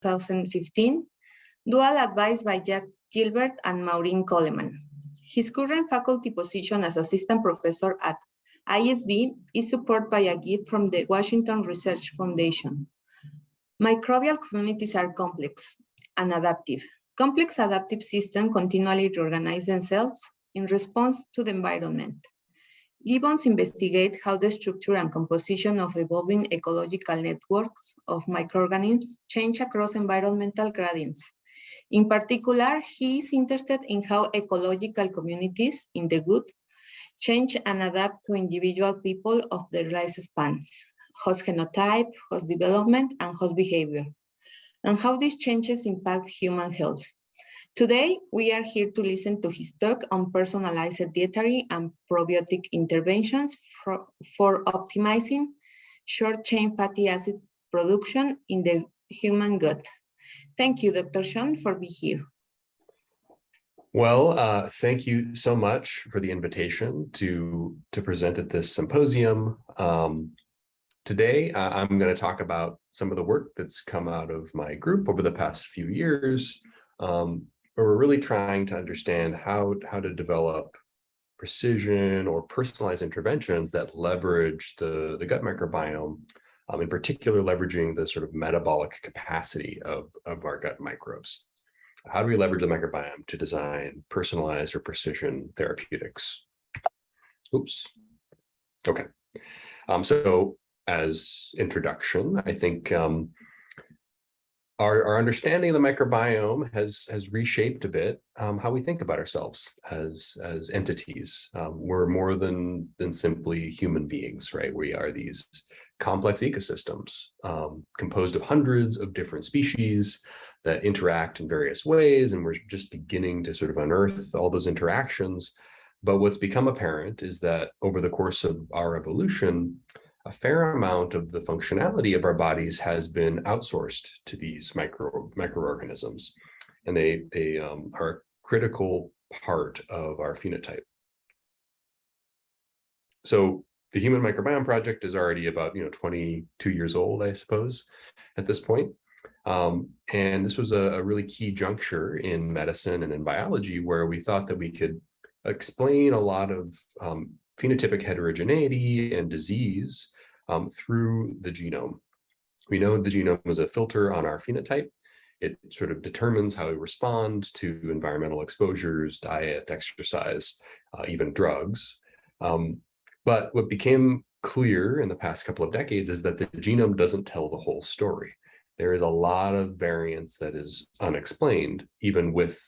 2015, dual advised by Jack Gilbert and Maureen Coleman. His current faculty position as assistant professor at ISB is supported by a gift from the Washington Research Foundation. Microbial communities are complex and adaptive. Complex adaptive systems continually reorganize themselves in response to the environment. Gibbons investigates how the structure and composition of evolving ecological networks of microorganisms change across environmental gradients. In particular, he is interested in how ecological communities in the gut change and adapt to individual people of their lifespans, host genotype, host development, and host behavior, and how these changes impact human health. Today, we are here to listen to his talk on personalized dietary and probiotic interventions for optimizing short-chain fatty acid production in the human gut. Thank you, Dr. Sean, for being here. Well, thank you so much for the invitation to present at this symposium. Today, I'm going to talk about some of the work that's come out of my group over the past few years, where we're really trying to understand how to develop precision or personalized interventions that leverage the gut microbiome, in particular leveraging the sort of metabolic capacity of our gut microbes. How do we leverage the microbiome to design personalized or precision therapeutics? Oops. Okay. So as introduction, I think our understanding of the microbiome has reshaped a bit how we think about ourselves as entities. We're more than simply human beings, right? We are these complex ecosystems composed of hundreds of different species that interact in various ways, and we're just beginning to sort of unearth all those interactions. But what's become apparent is that over the course of our evolution, a fair amount of the functionality of our bodies has been outsourced to these microorganisms, and they are a critical part of our phenotype. So the Human Microbiome Project is already about 22 years old, I suppose, at this point. And this was a really key juncture in medicine and in biology where we thought that we could explain a lot of phenotypic heterogeneity and disease through the genome. We know the genome is a filter on our phenotype. It sort of determines how we respond to environmental exposures, diet, exercise, even drugs. But what became clear in the past couple of decades is that the genome doesn't tell the whole story. There is a lot of variance that is unexplained, even with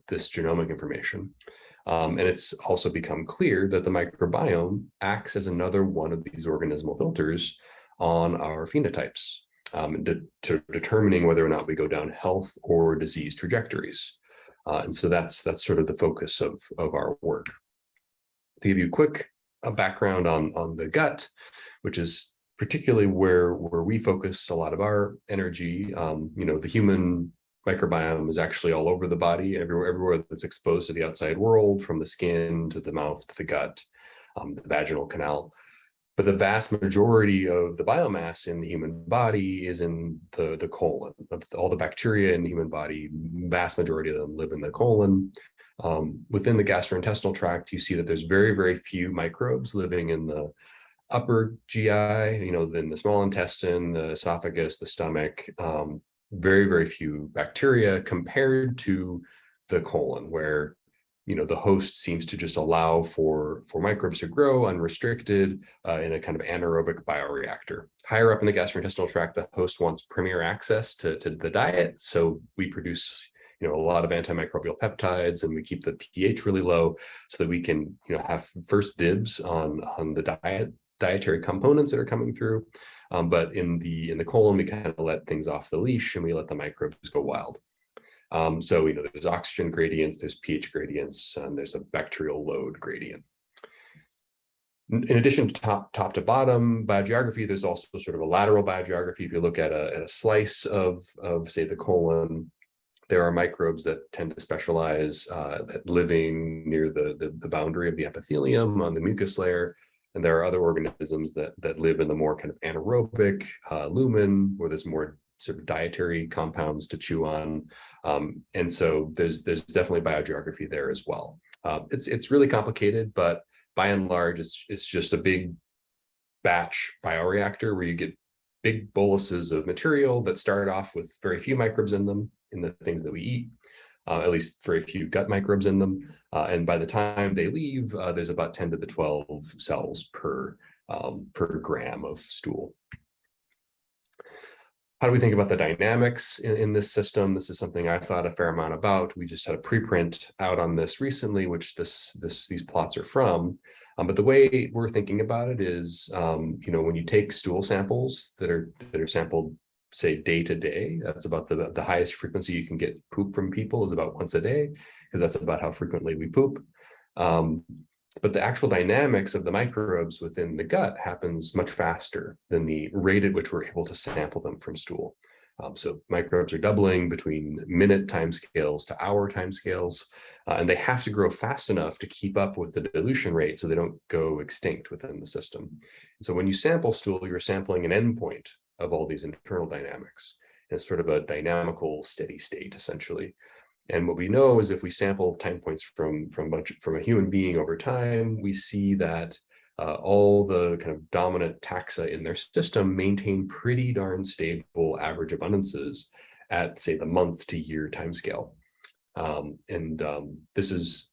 this genomic information. And it's also become clear that the microbiome acts as another one of these organismal filters on our phenotypes, to determining whether or not we go down health or disease trajectories. And so that's sort of the focus of our work. To give you a quick background on the gut, which is particularly where we focus a lot of our energy. The human microbiome is actually all over the body, everywhere that's exposed to the outside world, from the skin to the mouth to the gut, the vaginal canal. But the vast majority of the biomass in the human body is in the colon. Of all the bacteria in the human body, vast majority of them live in the colon. Within the gastrointestinal tract, you see that there's very, very few microbes living in the upper GI, in the small intestine, the esophagus, the stomach, very, very few bacteria compared to the colon, where, the host seems to just allow for microbes to grow unrestricted in a kind of anaerobic bioreactor. Higher up in the gastrointestinal tract, the host wants premier access to the diet. So we produce a lot of antimicrobial peptides, and we keep the pH really low so that we can have first dibs on the dietary components that are coming through. But in the colon, we kind of let things off the leash and we let the microbes go wild. So there's oxygen gradients, there's pH gradients, and there's a bacterial load gradient. In addition to top to bottom biogeography, there's also sort of a lateral biogeography. If you look at a slice of say the colon, there are microbes that tend to specialize at living near the boundary of the epithelium on the mucus layer. And there are other organisms that live in the more kind of anaerobic lumen, where there's more sort of dietary compounds to chew on. And so there's definitely biogeography there as well. It's really complicated, but by and large, it's just a big batch bioreactor where you get big boluses of material that start off with very few microbes in them, in the things that we eat, at least very few gut microbes in them. And by the time they leave, there's about 10 to the 12 cells per gram of stool. How do we think about the dynamics in this system? This is something I thought a fair amount about. We just had a preprint out on this recently, which these plots are from. But the way we're thinking about it is, when you take stool samples that are sampled, say, day to day, that's about the highest frequency you can get poop from people is about once a day, because that's about how frequently we poop. But the actual dynamics of the microbes within the gut happens much faster than the rate at which we're able to sample them from stool. So microbes are doubling between minute timescales to hour timescales, and they have to grow fast enough to keep up with the dilution rate so they don't go extinct within the system. And so when you sample stool, you're sampling an endpoint of all these internal dynamics. And it's sort of a dynamical steady state, essentially. And what we know is if we sample time points from a human being over time, we see that all the kind of dominant taxa in their system maintain pretty darn stable average abundances at, say, the month to year timescale. This is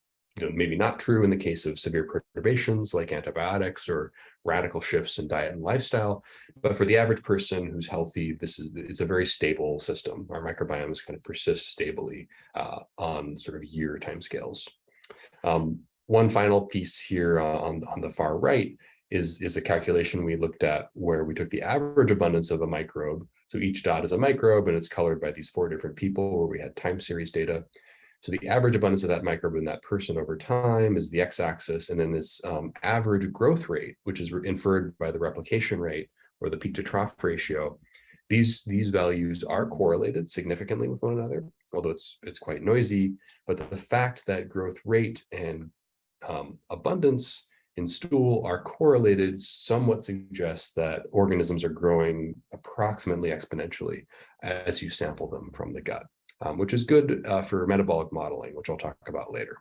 maybe not true in the case of severe perturbations like antibiotics or radical shifts in diet and lifestyle, but for the average person who's healthy, it's a very stable system. Our microbiomes kind of persist stably on sort of year timescales. One final piece here on the far right is a calculation we looked at where we took the average abundance of a microbe. So each dot is a microbe and it's colored by these 4 different people where we had time series data. So the average abundance of that microbe in that person over time is the x-axis, and then this average growth rate, which is inferred by the replication rate or the peak to trough ratio. These values are correlated significantly with one another, although it's quite noisy. But the fact that growth rate and abundance in stool are correlated somewhat suggests that organisms are growing approximately exponentially as you sample them from the gut. Which is good for metabolic modeling, which I'll talk about later.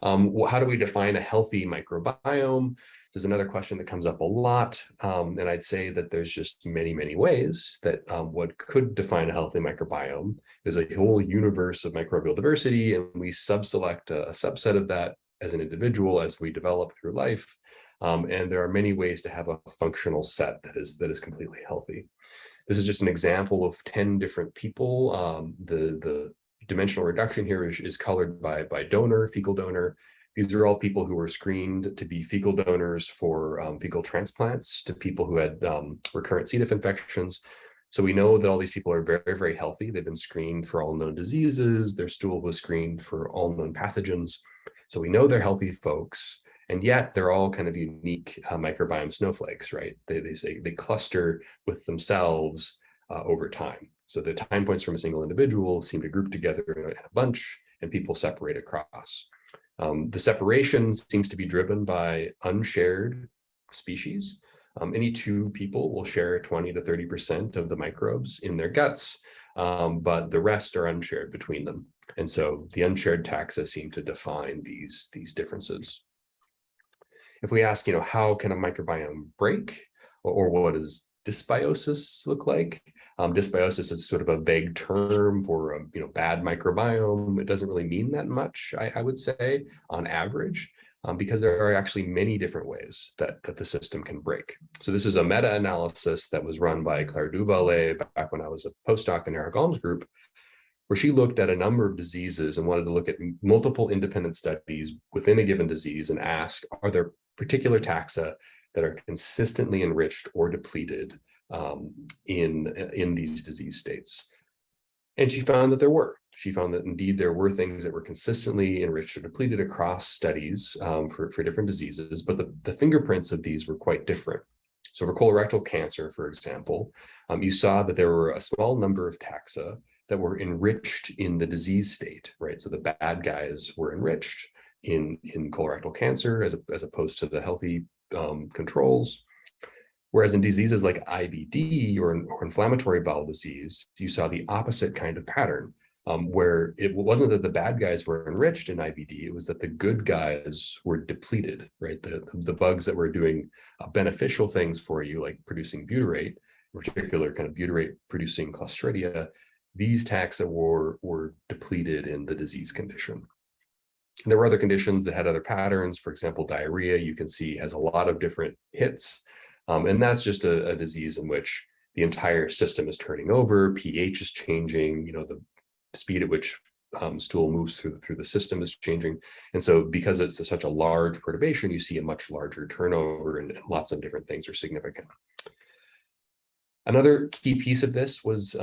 How do we define a healthy microbiome? This is another question that comes up a lot. And I'd say that there's just many, many ways that what could define a healthy microbiome is a whole universe of microbial diversity, and we subselect a subset of that as an individual as we develop through life. And there are many ways to have a functional set that is completely healthy. This is just an example of 10 different people. The dimensional reduction here is colored by donor, fecal donor. These are all people who were screened to be fecal donors for fecal transplants to people who had recurrent C. diff infections. So we know that all these people are very, very healthy. They've been screened for all known diseases. Their stool was screened for all known pathogens. So we know they're healthy folks. And yet they're all kind of unique microbiome snowflakes, right? They cluster with themselves over time. So the time points from a single individual seem to group together in a bunch, and people separate across. The separation seems to be driven by unshared species. Any 2 people will share 20 to 30% of the microbes in their guts, but the rest are unshared between them. And so the unshared taxa seem to define these differences. If we ask, how can a microbiome break, or what does dysbiosis look like? Dysbiosis is sort of a vague term for a bad microbiome. It doesn't really mean that much, I would say, on average, because there are actually many different ways that the system can break. So this is a meta-analysis that was run by Claire Duvalet back when I was a postdoc in Eric Alm's group, where she looked at a number of diseases and wanted to look at multiple independent studies within a given disease and ask, are there particular taxa that are consistently enriched or depleted in these disease states? And she found that there were. She found that indeed there were things that were consistently enriched or depleted across studies for different diseases, but the fingerprints of these were quite different. So for colorectal cancer, for example, you saw that there were a small number of taxa that were enriched in the disease state, right? So the bad guys were enriched in colorectal cancer as opposed to the healthy controls. Whereas in diseases like IBD or inflammatory bowel disease, you saw the opposite kind of pattern, where it wasn't that the bad guys were enriched in IBD, it was that the good guys were depleted, right? The bugs that were doing beneficial things for you, like producing butyrate, in particular kind of butyrate producing Clostridia, these taxa were depleted in the disease condition. And there were other conditions that had other patterns. For example, diarrhea, you can see, has a lot of different hits. And that's just a disease in which the entire system is turning over, pH is changing, the speed at which stool moves through the system is changing. And so because it's such a large perturbation, you see a much larger turnover, and lots of different things are significant. Another key piece of this was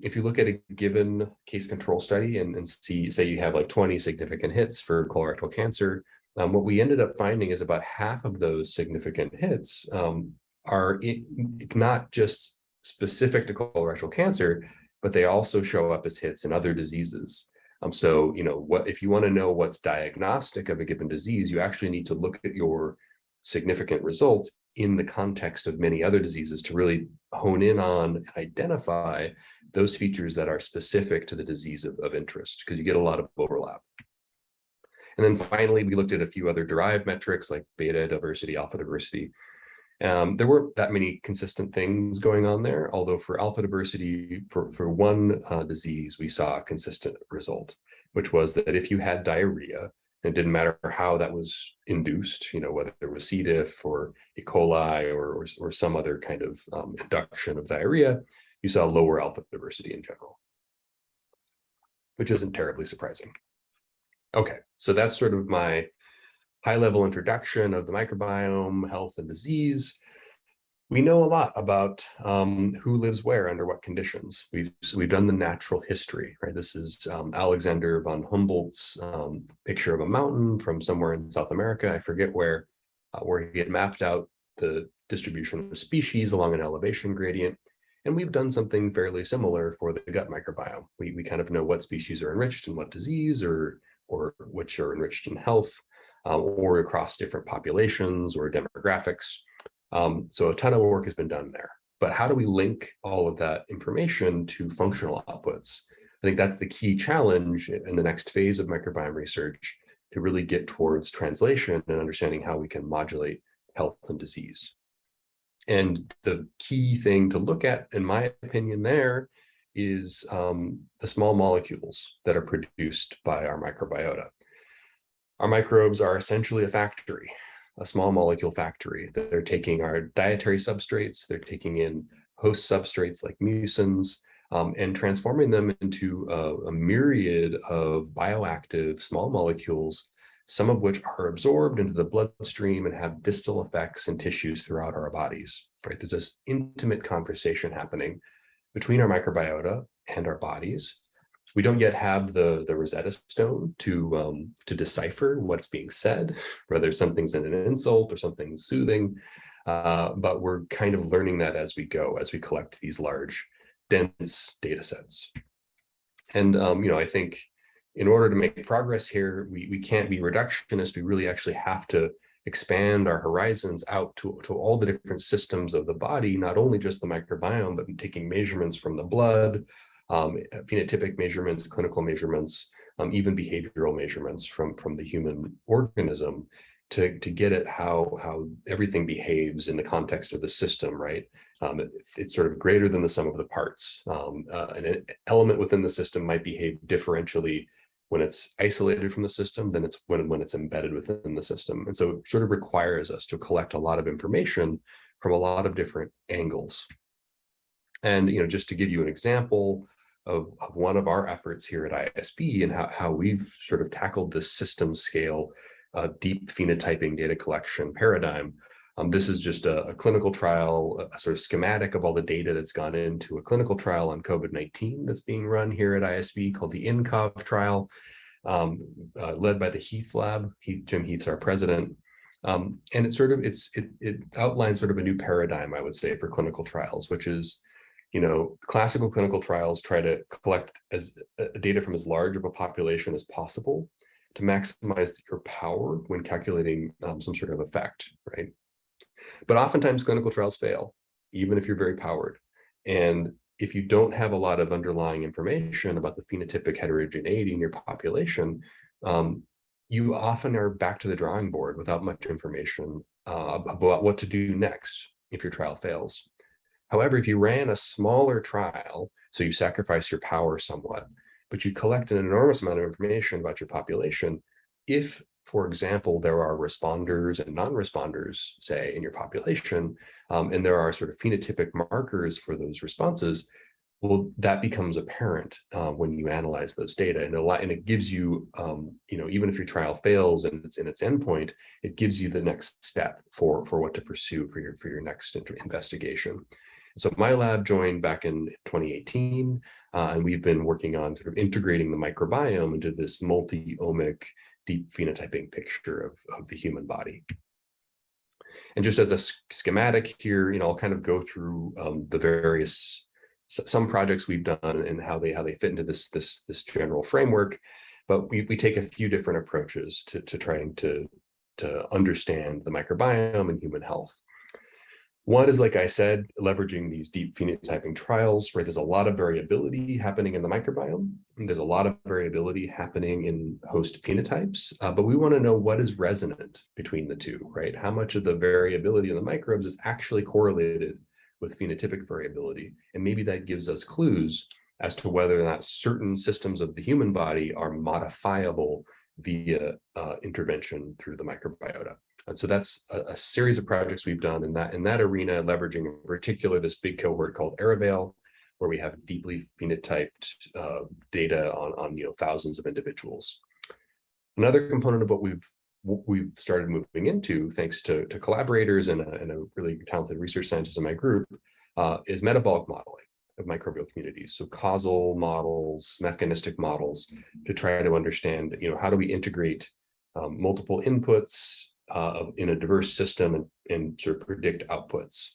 if you look at a given case control study and say you have like 20 significant hits for colorectal cancer, what we ended up finding is about half of those significant hits are not just specific to colorectal cancer, but they also show up as hits in other diseases. So, if you want to know what's diagnostic of a given disease, you actually need to look at your significant results in the context of many other diseases to really hone in on and identify those features that are specific to the disease of interest, because you get a lot of overlap. And then finally, we looked at a few other derived metrics like beta diversity, alpha diversity. There weren't that many consistent things going on there, although for alpha diversity, for one disease, we saw a consistent result, which was that if you had diarrhea, it didn't matter how that was induced, whether it was C. diff or E. coli or some other kind of induction of diarrhea, you saw lower alpha diversity in general, which isn't terribly surprising. Okay, so that's sort of my high-level introduction of the microbiome, health, and disease. We know a lot about who lives where under what conditions. We've done the natural history, right? This is Alexander von Humboldt's picture of a mountain from somewhere in South America. I forget where he had mapped out the distribution of species along an elevation gradient. And we've done something fairly similar for the gut microbiome. We kind of know what species are enriched in what disease or which are enriched in health, or across different populations or demographics. So a ton of work has been done there. But how do we link all of that information to functional outputs? I think that's the key challenge in the next phase of microbiome research, to really get towards translation and understanding how we can modulate health and disease. And the key thing to look at, in my opinion, there is the small molecules that are produced by our microbiota. Our microbes are essentially a factory, a small molecule factory. They're taking our dietary substrates, they're taking in host substrates like mucins, and transforming them into a myriad of bioactive small molecules, some of which are absorbed into the bloodstream and have distal effects in tissues throughout our bodies, right? There's this intimate conversation happening between our microbiota and our bodies. We don't yet have the Rosetta Stone to decipher what's being said, whether something's an insult or something's soothing, but we're kind of learning that as we go, as we collect these large, dense data sets. And I think in order to make progress here, we can't be reductionist. We really actually have to expand our horizons out to all the different systems of the body, not only just the microbiome, but taking measurements from the blood, phenotypic measurements, clinical measurements, even behavioral measurements from the human organism to get at how everything behaves in the context of the system, right? It's sort of greater than the sum of the parts. An element within the system might behave differentially when it's isolated from the system than it's when it's embedded within the system. And so it sort of requires us to collect a lot of information from a lot of different angles. And just to give you an example of one of our efforts here at ISB and how we've sort of tackled this system scale deep phenotyping data collection paradigm. This is just a clinical trial, a sort of schematic of all the data that's gone into a clinical trial on COVID-19 that's being run here at ISB called the INCOV trial, led by the Heath Lab. Jim Heath's our president. And it outlines sort of a new paradigm, I would say, for clinical trials, which is, classical clinical trials try to collect data from as large of a population as possible to maximize your power when calculating some sort of effect, right? But oftentimes clinical trials fail, even if you're very powered. And if you don't have a lot of underlying information about the phenotypic heterogeneity in your population, you often are back to the drawing board without much information about what to do next if your trial fails. However, if you ran a smaller trial, so you sacrifice your power somewhat, but you collect an enormous amount of information about your population, if, for example, there are responders and non-responders, say, in your population, and there are sort of phenotypic markers for those responses, well, that becomes apparent when you analyze those data, and it gives you, even if your trial fails and it's in its endpoint, it gives you the next step for what to pursue for your next investigation. So my lab joined back in 2018, and we've been working on sort of integrating the microbiome into this multi-omic deep phenotyping picture of the human body. And just as a schematic here, I'll kind of go through the various some projects we've done and how they fit into this general framework, but we take a few different approaches to trying to understand the microbiome and human health. One is, like I said, leveraging these deep phenotyping trials, right? There's a lot of variability happening in the microbiome. And there's a lot of variability happening in host phenotypes, but we want to know what is resonant between the two, right? How much of the variability in the microbes is actually correlated with phenotypic variability. And maybe that gives us clues as to whether or not certain systems of the human body are modifiable via intervention through the microbiota. And so that's a series of projects we've done in that arena, leveraging in particular this big cohort called Allowable, where we have deeply phenotyped data on thousands of individuals. Another component of what we've started moving into, thanks to collaborators and a really talented research scientist in my group, is metabolic modeling of microbial communities. So causal models, mechanistic models, to try to understand, how do we integrate multiple inputs in a diverse system and sort of predict outputs.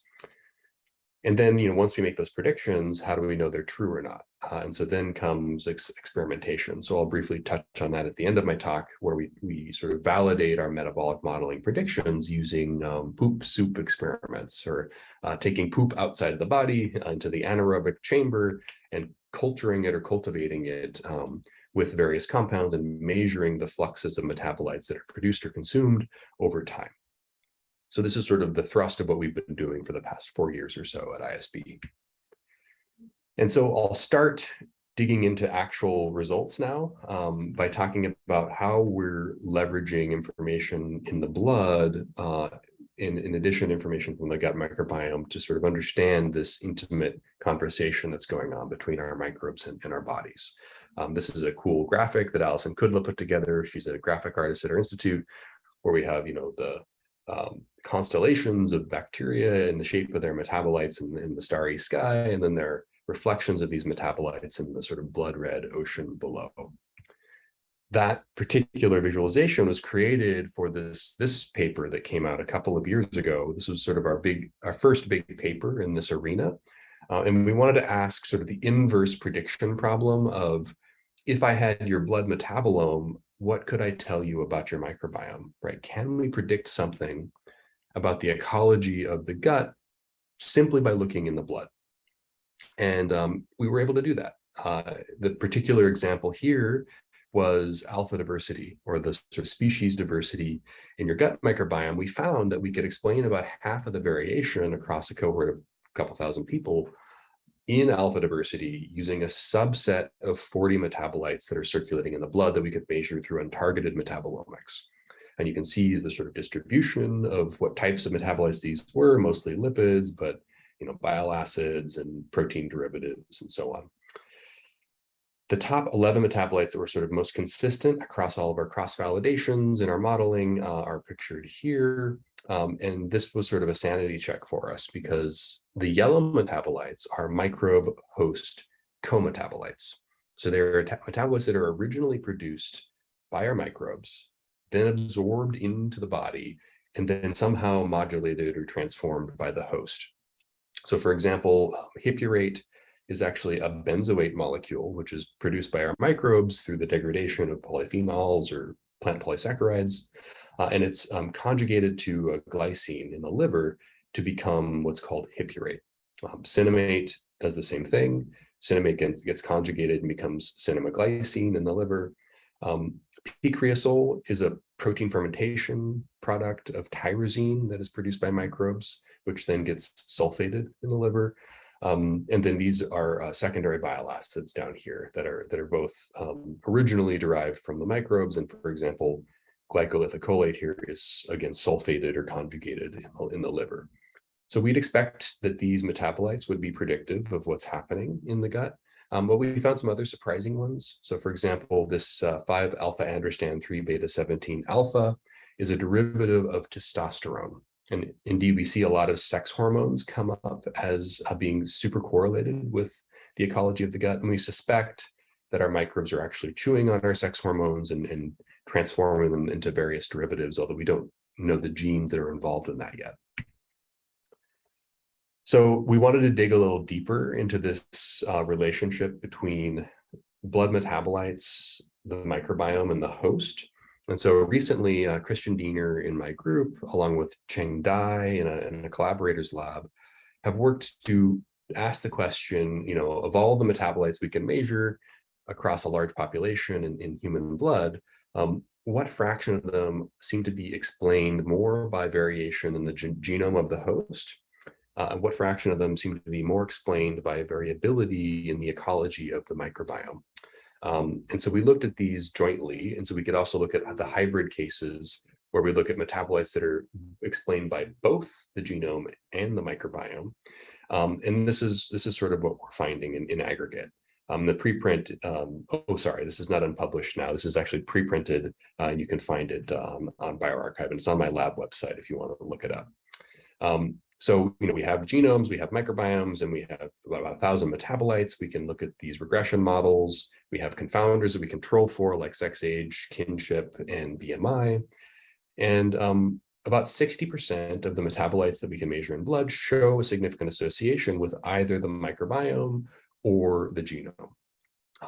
And then, once we make those predictions, how do we know they're true or not? And so then comes experimentation. So I'll briefly touch on that at the end of my talk, where we sort of validate our metabolic modeling predictions using poop soup experiments, or taking poop outside of the body into the anaerobic chamber and culturing it or cultivating it with various compounds and measuring the fluxes of metabolites that are produced or consumed over time. So this is sort of the thrust of what we've been doing for the past 4 years or so at ISB. And so I'll start digging into actual results now by talking about how we're leveraging information in the blood, in addition, information from the gut microbiome, to sort of understand this intimate conversation that's going on between our microbes and our bodies. This is a cool graphic that Alison Kudla put together. She's a graphic artist at our institute, where we have, the constellations of bacteria in the shape of their metabolites in the starry sky, and then their reflections of these metabolites in the sort of blood red ocean below. That particular visualization was created for this paper that came out a couple of years ago. This was sort of our first big paper in this arena. And we wanted to ask sort of the inverse prediction problem of, if I had your blood metabolome, what could I tell you about your microbiome, right? Can we predict something about the ecology of the gut simply by looking in the blood? And we were able to do that. The particular example here was alpha diversity, or the sort of species diversity in your gut microbiome. We found that we could explain about half of the variation across a cohort of a couple thousand people in alpha diversity using a subset of 40 metabolites that are circulating in the blood that we could measure through untargeted metabolomics. And you can see the sort of distribution of what types of metabolites these were, mostly lipids, but bile acids and protein derivatives and so on. The top 11 metabolites that were sort of most consistent across all of our cross-validations in our modeling are pictured here. And this was sort of a sanity check for us, because the yellow metabolites are microbe host co-metabolites. So they're metabolites that are originally produced by our microbes, then absorbed into the body, and then somehow modulated or transformed by the host. So for example, hippurate is actually a benzoate molecule, which is produced by our microbes through the degradation of polyphenols or plant polysaccharides. and it's conjugated to a glycine in the liver to become what's called hippurate. Cinnamate does the same thing. Cinnamate gets conjugated and becomes cinnamoglycine in the liver. P-creosol is a protein fermentation product of tyrosine that is produced by microbes, which then gets sulfated in the liver. And then these are secondary bile acids down here that are both originally derived from the microbes. And for example, glycolithicolate here is again sulfated or conjugated in the liver. So we'd expect that these metabolites would be predictive of what's happening in the gut. But we found some other surprising ones. So for example, this 5-alpha androsten 3-beta-17 alpha is a derivative of testosterone. And indeed, we see a lot of sex hormones come up as being super correlated with the ecology of the gut. And we suspect that our microbes are actually chewing on our sex hormones and transforming them into various derivatives, although we don't know the genes that are involved in that yet. So we wanted to dig a little deeper into this relationship between blood metabolites, the microbiome, and the host. And so recently, Christian Diener in my group, along with Cheng Dai in a collaborators lab, have worked to ask the question, of all the metabolites we can measure across a large population in human blood, what fraction of them seem to be explained more by variation in the genome of the host? What fraction of them seem to be more explained by variability in the ecology of the microbiome? And so we looked at these jointly, and so we could also look at the hybrid cases where we look at metabolites that are explained by both the genome and the microbiome. And this is sort of what we're finding in aggregate. The preprint, this is not unpublished now. This is actually preprinted, and you can find it on bioRxiv, and it's on my lab website if you want to look it up. So, we have genomes, we have microbiomes, and we have about 1,000 metabolites. We can look at these regression models. We have confounders that we control for, like sex, age, kinship, and BMI. And about 60% of the metabolites that we can measure in blood show a significant association with either the microbiome or the genome,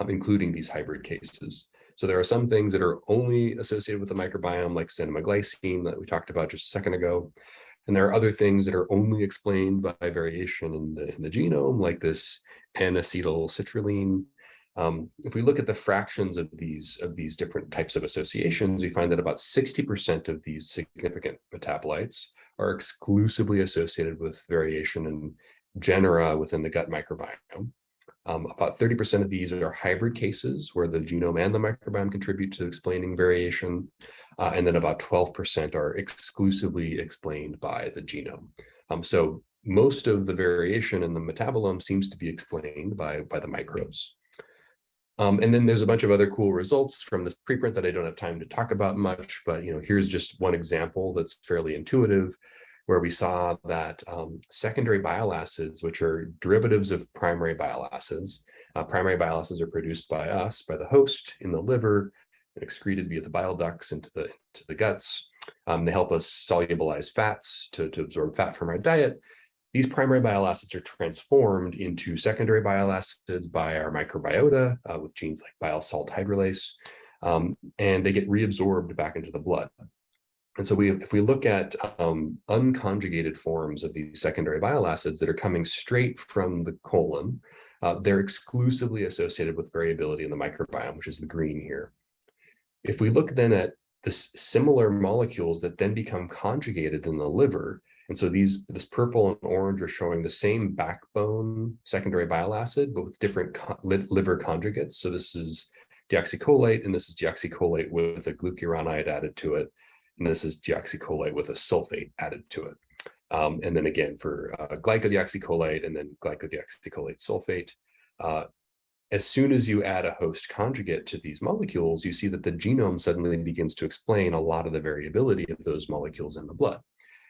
including these hybrid cases. So there are some things that are only associated with the microbiome, like cinnamoglycine that we talked about just a second ago. And there are other things that are only explained by variation in the genome, like this N-acetylcitrulline. If we look at the fractions of these different types of associations, we find that about 60% of these significant metabolites are exclusively associated with variation in genera within the gut microbiome. About 30% of these are hybrid cases where the genome and the microbiome contribute to explaining variation. And then about 12% are exclusively explained by the genome. So most of the variation in the metabolome seems to be explained by the microbes. And then there's a bunch of other cool results from this preprint that I don't have time to talk about much, but here's just one example that's fairly intuitive, where we saw that secondary bile acids, which are derivatives of primary bile acids are produced by us, by the host in the liver, and excreted via the bile ducts into the guts. They help us solubilize fats to absorb fat from our diet. These primary bile acids are transformed into secondary bile acids by our microbiota with genes like bile salt hydrolase, and they get reabsorbed back into the blood. And so if we look at unconjugated forms of these secondary bile acids that are coming straight from the colon, they're exclusively associated with variability in the microbiome, which is the green here. If we look then at this similar molecules that then become conjugated in the liver, and so this purple and orange are showing the same backbone secondary bile acid, but with different liver conjugates. So this is deoxycholate, and this is deoxycholate with a glucuronide added to it. And this is deoxycholate with a sulfate added to it. And then again for glycodeoxycholate and then glycodeoxycholate sulfate. As soon as you add a host conjugate to these molecules, you see that the genome suddenly begins to explain a lot of the variability of those molecules in the blood.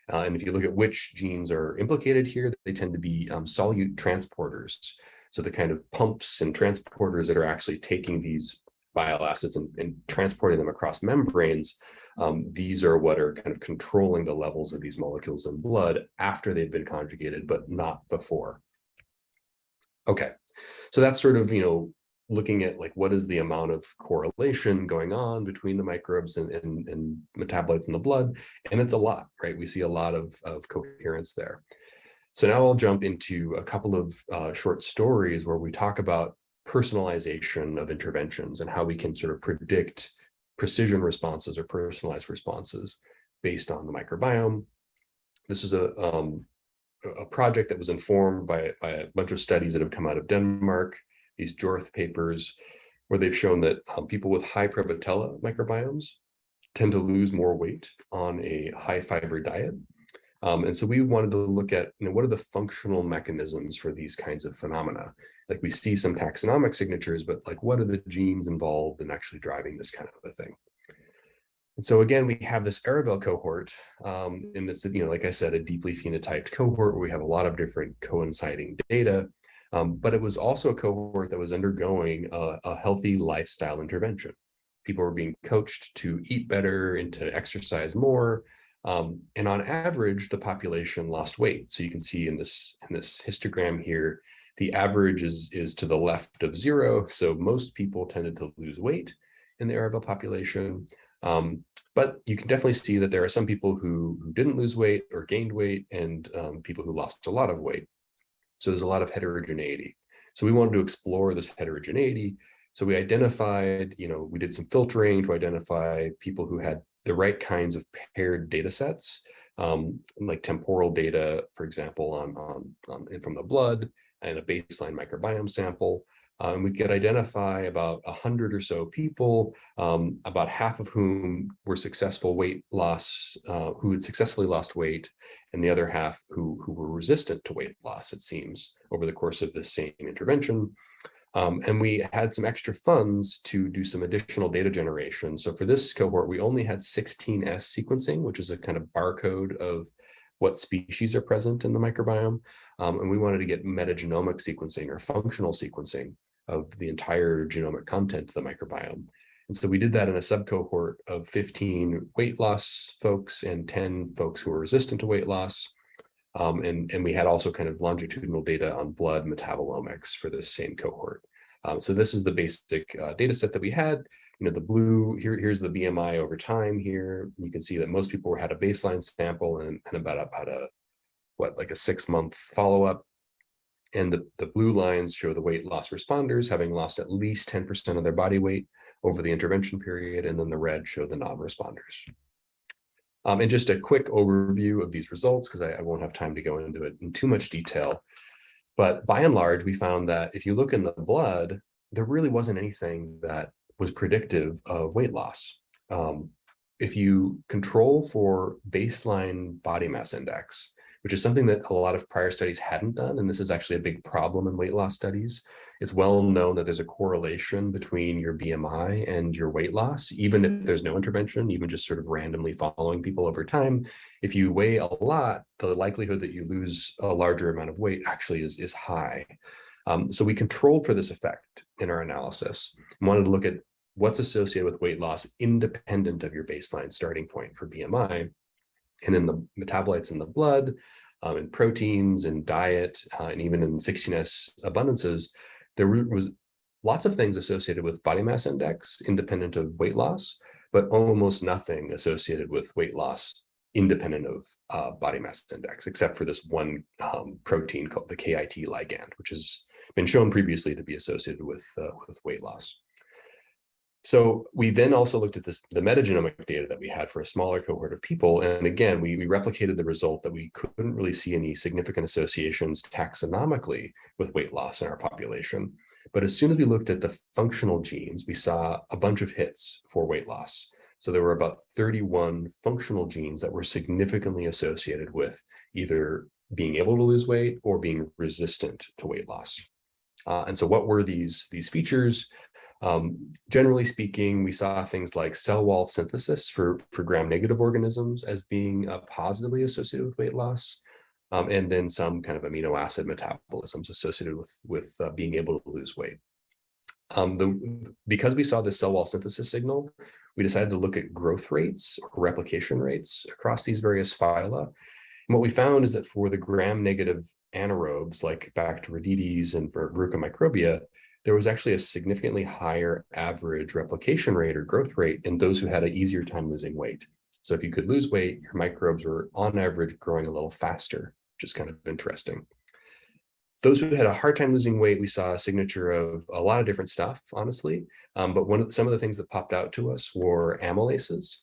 And if you look at which genes are implicated here, they tend to be solute transporters. So the kind of pumps and transporters that are actually taking these bile acids and transporting them across membranes, these are what are kind of controlling the levels of these molecules in blood after they've been conjugated, but not before. Okay, so that's sort of, looking at like what is the amount of correlation going on between the microbes and metabolites in the blood, and it's a lot, right? We see a lot of coherence there. So now I'll jump into a couple of short stories where we talk about personalization of interventions and how we can sort of predict precision responses or personalized responses based on the microbiome. This is a project that was informed by a bunch of studies that have come out of Denmark, these Jorth papers, where they've shown that people with high Prevotella microbiomes tend to lose more weight on a high fiber diet. And so we wanted to look at, what are the functional mechanisms for these kinds of phenomena? Like we see some taxonomic signatures, but like what are the genes involved in actually driving this kind of a thing? And so again, we have this Arabelle cohort, and it's, like I said, a deeply phenotyped cohort where we have a lot of different coinciding data, but it was also a cohort that was undergoing a healthy lifestyle intervention. People were being coached to eat better and to exercise more. And on average, the population lost weight. So you can see in this histogram here, the average is to the left of 0. So most people tended to lose weight in the Arabelle population. But you can definitely see that there are some people who didn't lose weight or gained weight, and people who lost a lot of weight. So there's a lot of heterogeneity. So we wanted to explore this heterogeneity. So we identified, we did some filtering to identify people who had the right kinds of paired data sets, like temporal data, for example, from the blood and a baseline microbiome sample. And we could identify about 100 or so people, about half of whom were successful weight loss, who had successfully lost weight, and the other half who were resistant to weight loss, it seems, over the course of this same intervention. And we had some extra funds to do some additional data generation. So for this cohort, we only had 16S sequencing, which is a kind of barcode of what species are present in the microbiome. And we wanted to get metagenomic sequencing or functional sequencing of the entire genomic content of the microbiome. And so we did that in a subcohort of 15 weight loss folks and 10 folks who were resistant to weight loss. And we had also kind of longitudinal data on blood metabolomics for this same cohort. So this is the basic data set that we had. The blue, here's the BMI over time here. You can see that most people had a baseline sample and about a 6-month follow-up. And the blue lines show the weight loss responders having lost at least 10% of their body weight over the intervention period, and then the red show the non-responders. And just a quick overview of these results, because I won't have time to go into it in too much detail. But by and large, we found that if you look in the blood, there really wasn't anything that was predictive of weight loss. If you control for baseline body mass index, which is something that a lot of prior studies hadn't done, and this is actually a big problem in weight loss studies. It's well known that there's a correlation between your BMI and your weight loss, even if there's no intervention, even just sort of randomly following people over time. If you weigh a lot, the likelihood that you lose a larger amount of weight actually is high. So we controlled for this effect in our analysis and wanted to look at what's associated with weight loss independent of your baseline starting point for BMI. And in the metabolites in the blood, in proteins, in diet, and even in 16S abundances, there was lots of things associated with body mass index, independent of weight loss, but almost nothing associated with weight loss, independent of body mass index, except for this one protein called the KIT ligand, which has been shown previously to be associated with weight loss. So we then also looked at the metagenomic data that we had for a smaller cohort of people. And again, we replicated the result that we couldn't really see any significant associations taxonomically with weight loss in our population. But as soon as we looked at the functional genes, we saw a bunch of hits for weight loss. So there were about 31 functional genes that were significantly associated with either being able to lose weight or being resistant to weight loss. And so what were these features? Generally speaking, we saw things like cell wall synthesis for gram-negative organisms as being positively associated with weight loss, and then some kind of amino acid metabolisms associated with being able to lose weight. Because we saw this cell wall synthesis signal, we decided to look at growth rates or replication rates across these various phyla. And what we found is that for the gram-negative anaerobes like Bacteroidetes and Verruca microbia, there was actually a significantly higher average replication rate or growth rate in those who had an easier time losing weight. So if you could lose weight, your microbes were on average growing a little faster, which is kind of interesting. Those who had a hard time losing weight, we saw a signature of a lot of different stuff, honestly. But some of the things that popped out to us were amylases.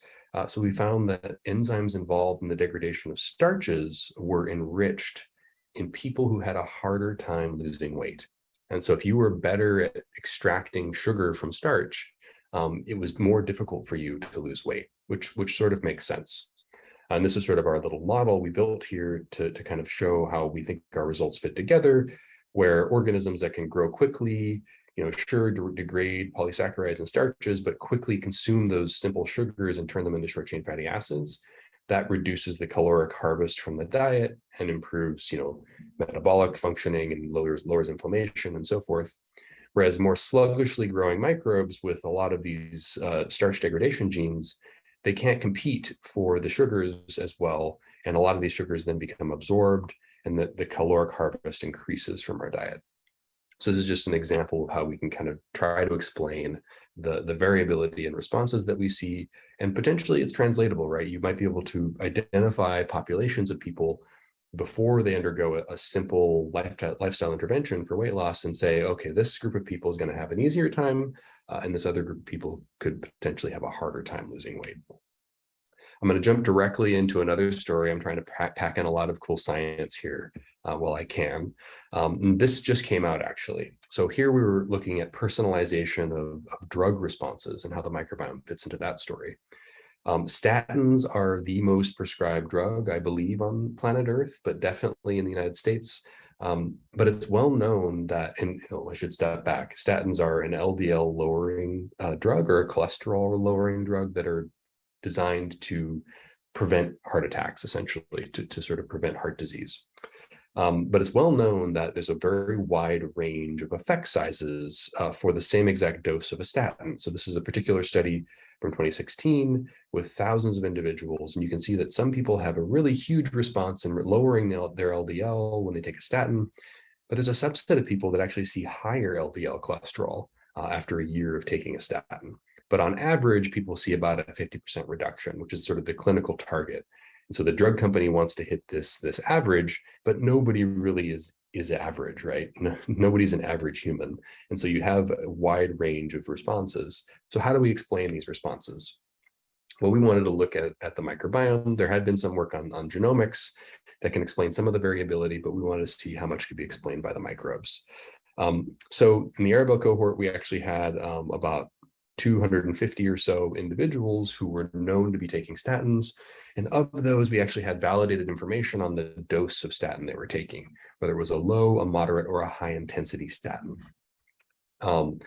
So we found that enzymes involved in the degradation of starches were enriched in people who had a harder time losing weight. And so if you were better at extracting sugar from starch, it was more difficult for you to lose weight, which sort of makes sense. And this is sort of our little model we built here to kind of show how we think our results fit together, where organisms that can grow quickly, sure, degrade polysaccharides and starches, but quickly consume those simple sugars and turn them into short chain fatty acids. That reduces the caloric harvest from the diet and improves, metabolic functioning and lowers inflammation and so forth. Whereas more sluggishly growing microbes with a lot of these starch degradation genes, they can't compete for the sugars as well. And a lot of these sugars then become absorbed and the caloric harvest increases from our diet. So this is just an example of how we can kind of try to explain the variability in responses that we see, and potentially it's translatable, right? You might be able to identify populations of people before they undergo a simple lifestyle intervention for weight loss and say, okay, this group of people is going to have an easier time, and this other group of people could potentially have a harder time losing weight. I'm going to jump directly into another story. I'm trying to pack in a lot of cool science here while I can. This just came out, actually. So here we were looking at personalization of drug responses and how the microbiome fits into that story. Statins are the most prescribed drug, I believe, on planet Earth, but definitely in the United States. But it's well known that, and I should step back, statins are an LDL lowering drug or a cholesterol lowering drug that are designed to prevent heart attacks, essentially, to sort of prevent heart disease. But it's well known that there's a very wide range of effect sizes for the same exact dose of a statin. So this is a particular study from 2016 with thousands of individuals. And you can see that some people have a really huge response in lowering their LDL when they take a statin, but there's a subset of people that actually see higher LDL cholesterol after a year of taking a statin. But on average, people see about a 50% reduction, which is sort of the clinical target. And so the drug company wants to hit this average, but nobody really is average, right? Nobody's an average human. And so you have a wide range of responses. So how do we explain these responses? Well, we wanted to look at the microbiome. There had been some work on genomics that can explain some of the variability, but we wanted to see how much could be explained by the microbes. So in the Arabelle cohort, we actually had about 250 or so individuals who were known to be taking statins. And of those, we actually had validated information on the dose of statin they were taking, whether it was a low, a moderate, or a high intensity statin. Of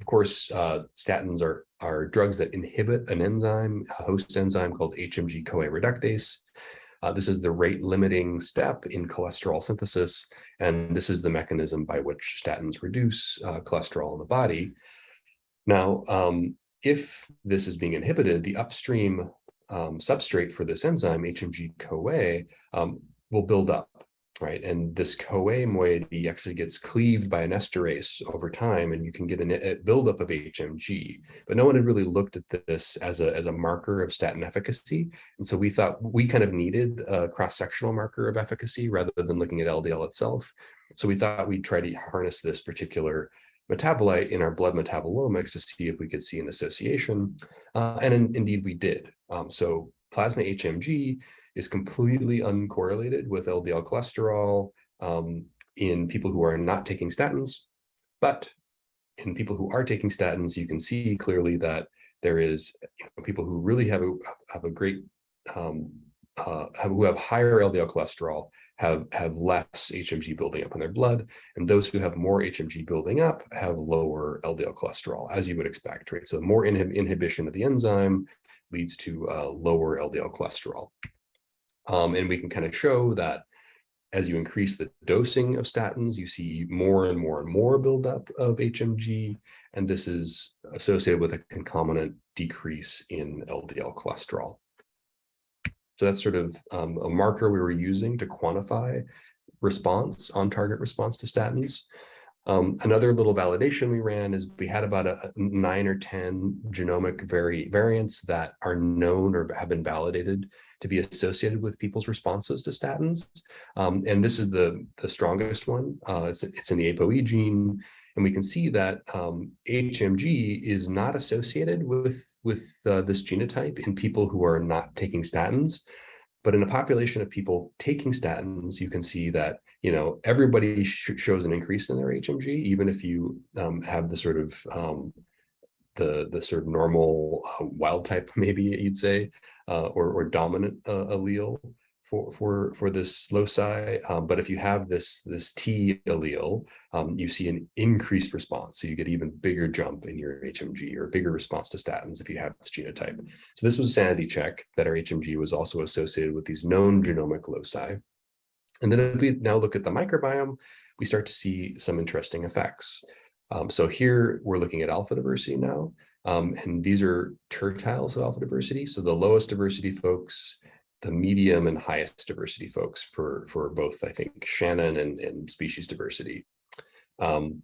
course, statins are drugs that inhibit an enzyme, a host enzyme called HMG-CoA reductase. This is the rate limiting step in cholesterol synthesis, and this is the mechanism by which statins reduce cholesterol in the body. Now, if this is being inhibited, the upstream substrate for this enzyme, HMG-CoA, will build up, right? And this CoA moiety actually gets cleaved by an esterase over time, and you can get a buildup of HMG. But no one had really looked at this as a marker of statin efficacy. And so we thought we kind of needed a cross-sectional marker of efficacy rather than looking at LDL itself. So we thought we'd try to harness this particular metabolite in our blood metabolomics to see if we could see an association. And indeed we did. So plasma HMG is completely uncorrelated with LDL cholesterol in people who are not taking statins. But in people who are taking statins, you can see clearly that there is people who really have a great, who have higher LDL cholesterol have less HMG building up in their blood, and those who have more HMG building up have lower LDL cholesterol, as you would expect, right? So more inhibition of the enzyme leads to lower LDL cholesterol. And we can kind of show that as you increase the dosing of statins, you see more and more and more buildup of HMG, and this is associated with a concomitant decrease in LDL cholesterol. So that's sort of a marker we were using to quantify response, on-target response to statins. Another little validation we ran is we had about 9 or 10 genomic variants that are known or have been validated to be associated with people's responses to statins. And this is the strongest one. It's in the ApoE gene. And we can see that HMG is not associated with this genotype in people who are not taking statins. But in a population of people taking statins, you can see that, you know, everybody shows an increase in their HMG, even if you have the sort of the sort of normal wild type, maybe you'd say, or dominant allele for this loci. But if you have this T allele, you see an increased response. So you get even bigger jump in your HMG or bigger response to statins if you have this genotype. So this was a sanity check that our HMG was also associated with these known genomic loci. And then if we now look at the microbiome, we start to see some interesting effects. So here we're looking at alpha diversity now, and these are tertiles of alpha diversity. So the lowest diversity folks, the medium and highest diversity folks for both, I think, Shannon and species diversity. And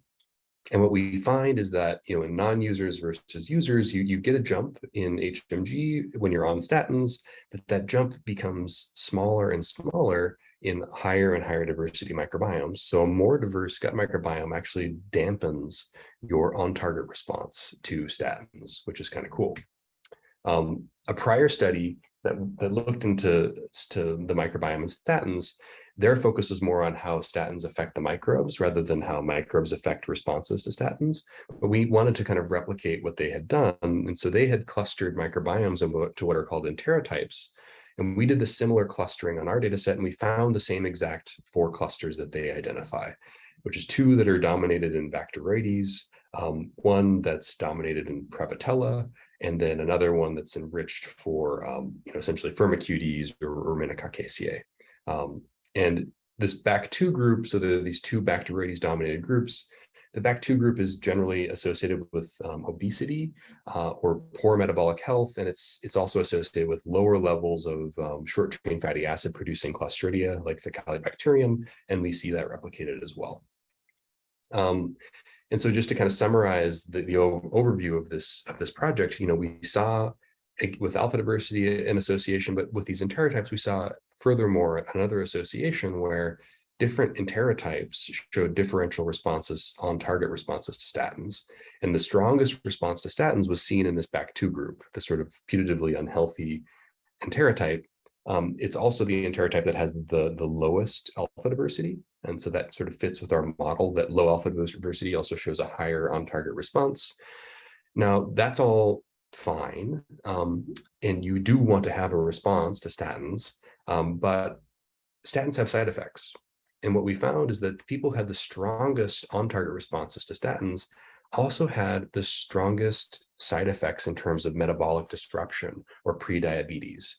what we find is that, you know, in non-users versus users, you get a jump in HMG when you're on statins, but that jump becomes smaller and smaller in higher and higher diversity microbiomes. So a more diverse gut microbiome actually dampens your on-target response to statins, which is kind of cool. A prior study that looked into the microbiome and statins, their focus was more on how statins affect the microbes rather than how microbes affect responses to statins. But we wanted to kind of replicate what they had done. And so they had clustered microbiomes into what are called enterotypes. And we did the similar clustering on our data set, and we found the same exact 4 clusters that they identify, which is 2 that are dominated in Bacteroides, 1 that's dominated in Prevotella, and then another one that's enriched for essentially Firmicutes or Ruminicaceae. And this BAC2 group, so these 2 Bacteroides dominated groups, the BAC2 group is generally associated with obesity or poor metabolic health, and it's also associated with lower levels of short-chain fatty acid producing Clostridia like Faecalibacterium, and we see that replicated as well. And so just to kind of summarize the overview of this project, you know, we saw with alpha diversity an association, but with these enterotypes, we saw furthermore another association where different enterotypes showed differential responses on target responses to statins. And the strongest response to statins was seen in this BAC2 group, the sort of putatively unhealthy enterotype. It's also the enterotype that has the lowest alpha diversity. And so that sort of fits with our model that low alpha diversity also shows a higher on-target response. Now, that's all fine. And you do want to have a response to statins, but statins have side effects. And what we found is that people who had the strongest on-target responses to statins also had the strongest side effects in terms of metabolic disruption or prediabetes.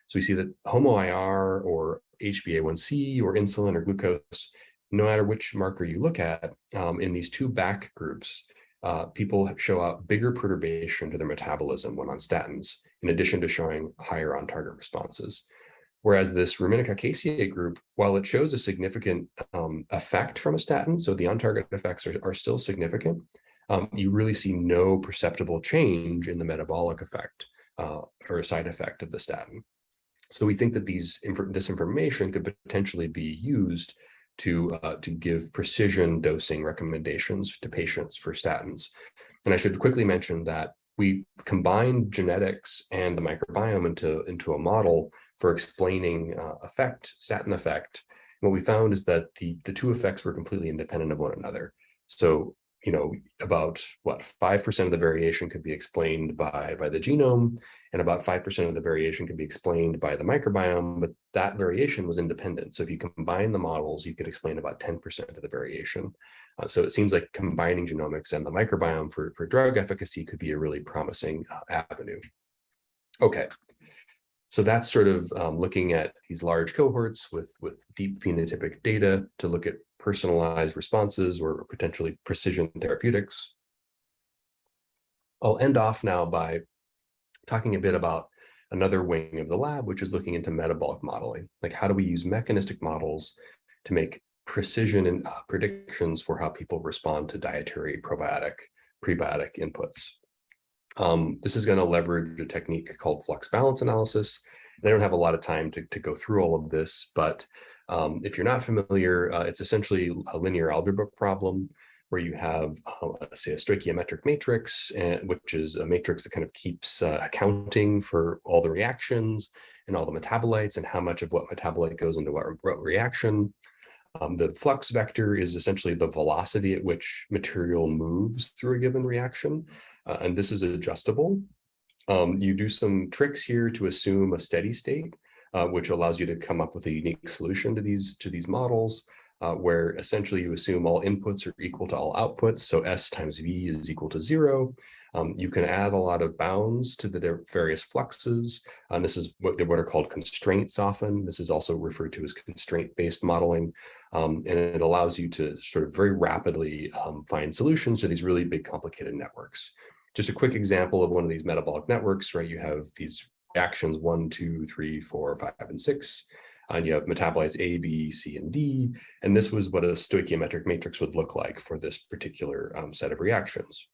So we see that HOMO-IR or HbA1c or insulin or glucose, no matter which marker you look at, in these 2 BAC groups, people show out bigger perturbation to their metabolism when on statins, in addition to showing higher on-target responses. Whereas this Ruminicaceae group, while it shows a significant effect from a statin, so the on-target effects are still significant, you really see no perceptible change in the metabolic effect or side effect of the statin. So we think that this information could potentially be used to give precision dosing recommendations to patients for statins. And I should quickly mention that we combined genetics and the microbiome into a model for explaining statin effect. And what we found is that the 2 effects were completely independent of one another. So, you know, about 5% of the variation could be explained by the genome, and about 5% of the variation could be explained by the microbiome, but that variation was independent. So if you combine the models, you could explain about 10% of the variation. So it seems like combining genomics and the microbiome for drug efficacy could be a really promising avenue. Okay. So that's sort of looking at these large cohorts with deep phenotypic data to look at personalized responses or potentially precision therapeutics. I'll end off now by talking a bit about another wing of the lab, which is looking into metabolic modeling. Like, how do we use mechanistic models to make precision and predictions for how people respond to dietary probiotic, prebiotic inputs. This is going to leverage a technique called flux balance analysis. And I don't have a lot of time to go through all of this, but if you're not familiar, it's essentially a linear algebra problem where you have, say, a stoichiometric matrix, which is a matrix that kind of keeps accounting for all the reactions and all the metabolites and how much of what metabolite goes into what reaction. The flux vector is essentially the velocity at which material moves through a given reaction, and this is adjustable. You do some tricks here to assume a steady state, which allows you to come up with a unique solution to these models, where essentially you assume all inputs are equal to all outputs. So S times V is equal to 0. You can add a lot of bounds to the various fluxes. And this is what are called constraints often. This is also referred to as constraint-based modeling. And it allows you to sort of very rapidly find solutions to these really big, complicated networks. Just a quick example of one of these metabolic networks, right? You have these reactions 1, 2, 3, 4, 5, and 6. And you have metabolites A, B, C, and D. And this was what a stoichiometric matrix would look like for this particular set of reactions.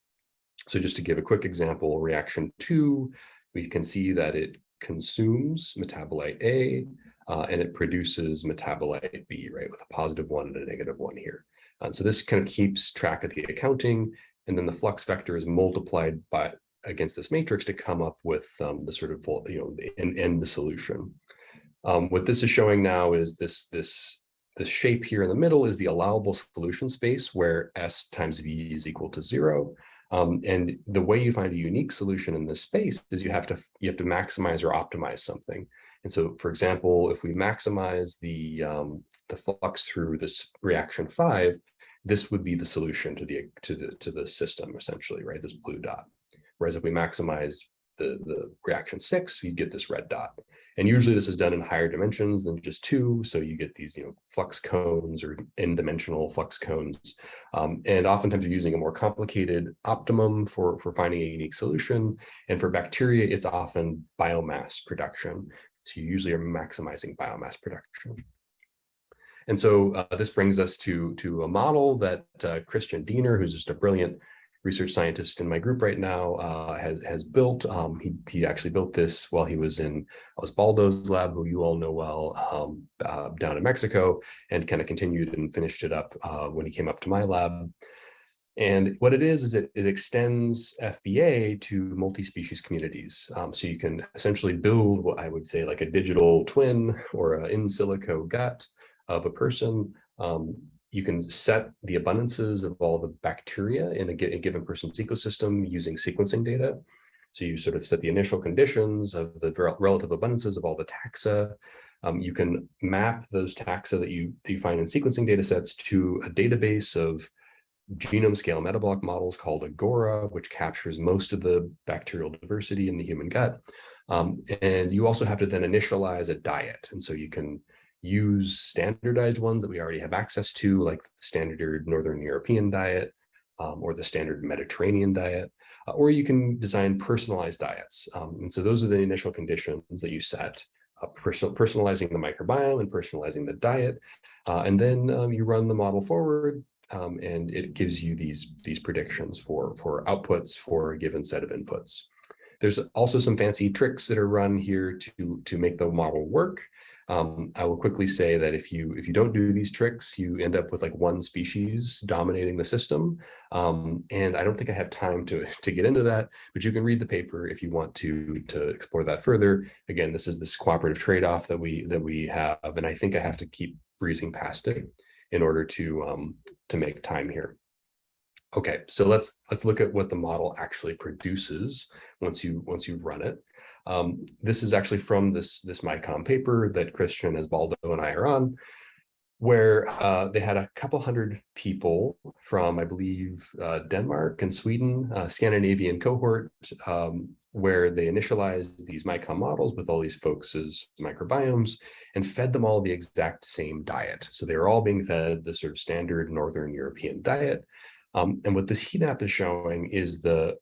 So just to give a quick example, reaction 2, we can see that it consumes metabolite A, and it produces metabolite B, right, with a +1 and a -1 here. So this kind of keeps track of the accounting, and then the flux vector is multiplied against this matrix to come up with the sort of, the solution. What this is showing now is this shape here in the middle is the allowable solution space where S times V is equal to 0. And the way you find a unique solution in this space is you have to maximize or optimize something. And so, for example, if we maximize the flux through this reaction 5, this would be the solution to the system essentially, right? This blue dot. Whereas if we maximize the reaction 6, you get this red dot. And usually this is done in higher dimensions than just 2. So you get these, flux cones or n-dimensional flux cones. And oftentimes you're using a more complicated optimum for finding a unique solution. And for bacteria, it's often biomass production. So you usually are maximizing biomass production. And so this brings us to a model that Christian Diener, who's just a brilliant research scientist in my group right now, has built. He actually built this while he was in Osbaldo's lab, who you all know well, down in Mexico, and kind of continued and finished it up when he came up to my lab. And what it is it extends FBA to multi-species communities. So you can essentially build what I would say like a digital twin or an in silico gut of a person. You can set the abundances of all the bacteria in a given person's ecosystem using sequencing data. So you sort of set the initial conditions of the relative abundances of all the taxa. You can map those taxa that you find in sequencing data sets to a database of genome scale metabolic models called Agora, which captures most of the bacterial diversity in the human gut. And you also have to then initialize a diet. And so you can use standardized ones that we already have access to, like the standard Northern European diet or the standard Mediterranean diet, or you can design personalized diets. And so those are the initial conditions that you set, personalizing the microbiome and personalizing the diet. And then you run the model forward, and it gives you these predictions for outputs for a given set of inputs. There's also some fancy tricks that are run here to make the model work. I will quickly say that if you don't do these tricks, you end up with like one species dominating the system. And I don't think I have time to get into that, but you can read the paper if you want to explore that further. Again, this is this cooperative trade-off that we have, and I think I have to keep breezing past it in order to make time here. Okay, so let's look at what the model actually produces once you've run it. This is actually from this MyCom paper that Christian, Osbaldo, and I are on, where they had a couple hundred people from, I believe, Denmark and Sweden, Scandinavian cohort, where they initialized these MyCom models with all these folks' microbiomes and fed them all the exact same diet. So they were all being fed the sort of standard Northern European diet. And what this heat map is showing is the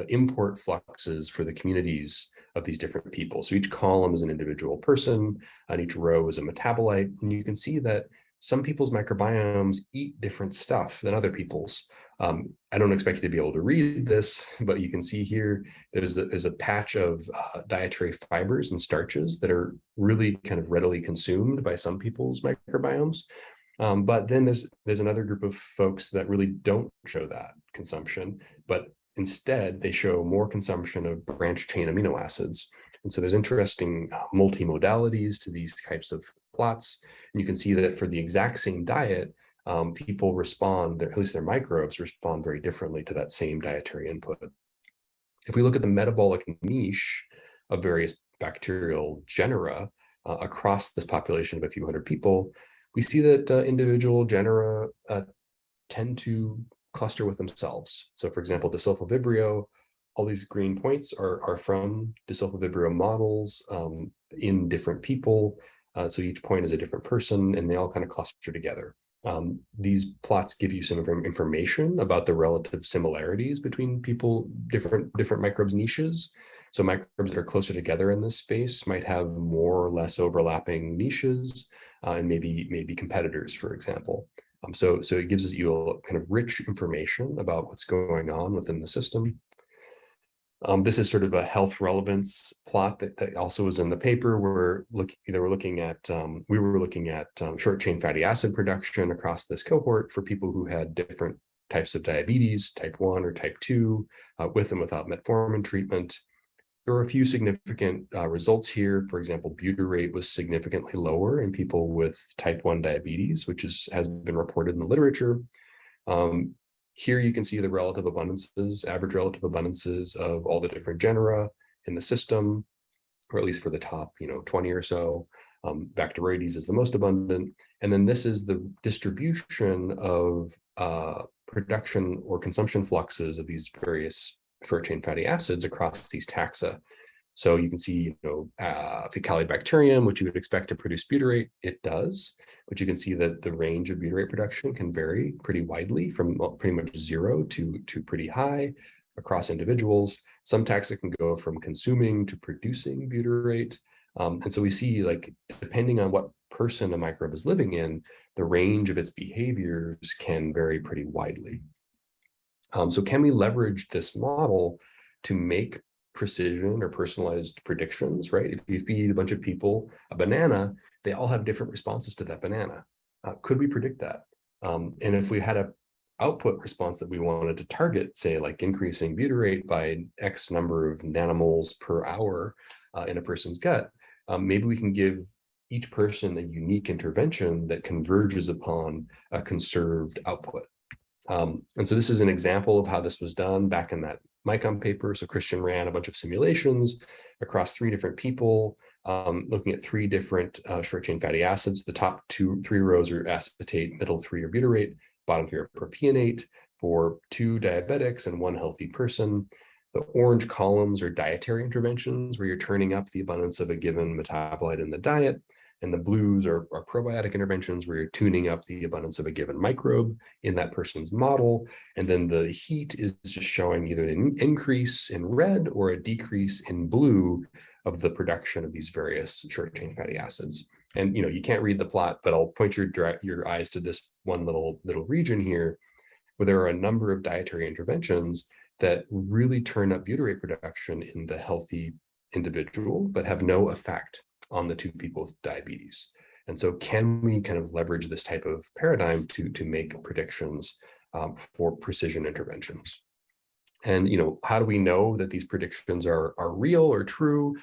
import fluxes for the communities of these different people. So each column is an individual person, and each row is a metabolite. And you can see that some people's microbiomes eat different stuff than other people's. I don't expect you to be able to read this, but you can see here, there's a patch of dietary fibers and starches that are really kind of readily consumed by some people's microbiomes. But then there's another group of folks that really don't show that consumption, but instead they show more consumption of branched chain amino acids. And so there's interesting multimodalities to these types of plots. And you can see that for the exact same diet, people respond, at least their microbes respond very differently to that same dietary input. If we look at the metabolic niche of various bacterial genera across this population of a few hundred people, we see that individual genera tend to cluster with themselves. So for example, Desulfovibrio, all these green points are from Desulfovibrio models in different people. So each point is a different person, and they all kind of cluster together. These plots give you some information about the relative similarities between people, different microbes niches. So microbes that are closer together in this space might have more or less overlapping niches, and maybe competitors, for example. So it gives you a kind of rich information about what's going on within the system. This is sort of a health relevance plot that also was in the paper. We were looking at short chain fatty acid production across this cohort for people who had different types of diabetes, type 1 or type 2, with and without metformin treatment. There were a few significant results here. For example, butyrate was significantly lower in people with type 1 diabetes, which has been reported in the literature. Here you can see the relative abundances, average relative abundances of all the different genera in the system, or at least for the top 20 or so. Bacteroides is the most abundant. And then this is the distribution of production or consumption fluxes of these various short chain fatty acids across these taxa. So you can see, Faecalibacterium, which you would expect to produce butyrate, it does. But you can see that the range of butyrate production can vary pretty widely from pretty much 0 to pretty high across individuals. Some taxa can go from consuming to producing butyrate. And so we see, like, depending on what person a microbe is living in, the range of its behaviors can vary pretty widely. So can we leverage this model to make precision or personalized predictions, right? If you feed a bunch of people a banana, they all have different responses to that banana. Could we predict that? And if we had an output response that we wanted to target, say like increasing butyrate by X number of nanomoles per hour in a person's gut, maybe we can give each person a unique intervention that converges upon a conserved output. And so this is an example of how this was done back in that Micom paper. So Christian ran a bunch of simulations across 3 different people, looking at 3 different short chain fatty acids. The top 3 rows are acetate, middle 3 are butyrate, bottom 3 are propionate for 2 diabetics and 1 healthy person. The orange columns are dietary interventions where you're turning up the abundance of a given metabolite in the diet. And the blues are probiotic interventions where you're tuning up the abundance of a given microbe in that person's model. And then the heat is just showing either an increase in red or a decrease in blue of the production of these various short chain fatty acids. And you can't read the plot, but I'll point your eyes to this one little region here, where there are a number of dietary interventions that really turn up butyrate production in the healthy individual, but have no effect on the 2 people with diabetes. And so can we kind of leverage this type of paradigm to make predictions for precision interventions? And how do we know that these predictions are real or true?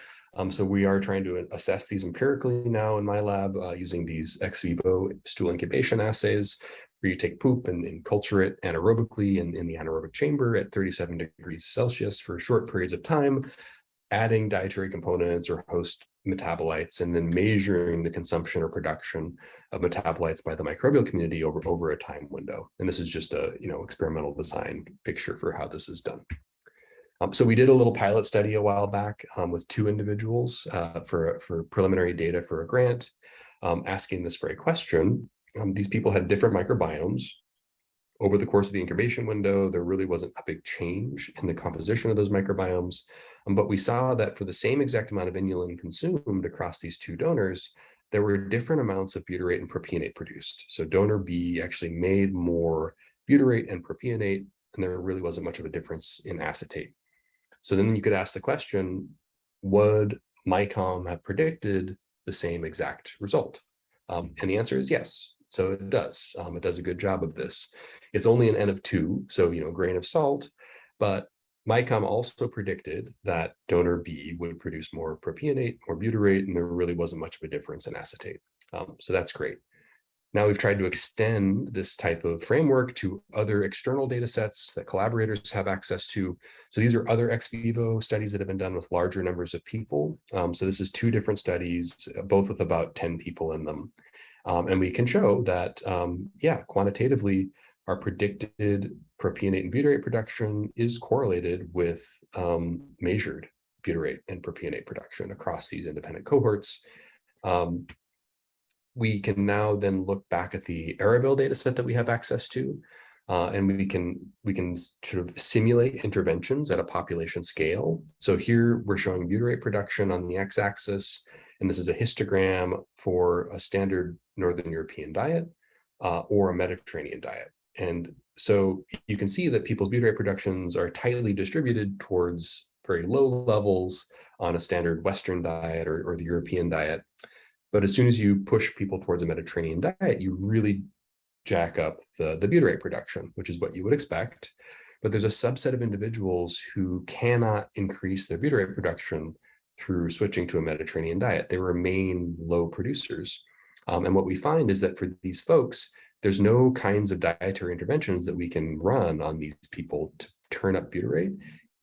So we are trying to assess these empirically now in my lab using these ex vivo stool incubation assays, where you take poop and culture it anaerobically in the anaerobic chamber at 37 degrees Celsius for short periods of time, adding dietary components or host metabolites, and then measuring the consumption or production of metabolites by the microbial community over a time window. And this is just a experimental design picture for how this is done. So we did a little pilot study a while back with 2 individuals for preliminary data for a grant, asking this very question. These people had different microbiomes. Over the course of the incubation window, there really wasn't a big change in the composition of those microbiomes, but we saw that for the same exact amount of inulin consumed across these 2 donors, there were different amounts of butyrate and propionate produced. So donor B actually made more butyrate and propionate, and there really wasn't much of a difference in acetate. So then you could ask the question, would MyCom have predicted the same exact result? And the answer is yes. So it does. It does a good job of this. It's only an N of 2, so a grain of salt, but MyCom also predicted that donor B would produce more propionate, more butyrate, and there really wasn't much of a difference in acetate. So that's great. Now we've tried to extend this type of framework to other external data sets that collaborators have access to. So these are other ex vivo studies that have been done with larger numbers of people. So this is 2 different studies, both with about 10 people in them. And we can show that, yeah, quantitatively, our predicted propionate and butyrate production is correlated with measured butyrate and propionate production across these independent cohorts. We can now then look back at the Allowable data set that we have access to, and we can sort of simulate interventions at a population scale. So here we're showing butyrate production on the x-axis, and this is a histogram for a standard Northern European diet or a Mediterranean diet. And so you can see that people's butyrate productions are tightly distributed towards very low levels on a standard Western diet or the European diet. But as soon as you push people towards a Mediterranean diet, you really jack up the butyrate production, which is what you would expect. But there's a subset of individuals who cannot increase their butyrate production through switching to a Mediterranean diet. They remain low producers. And what we find is that for these folks, there's no kinds of dietary interventions that we can run on these people to turn up butyrate.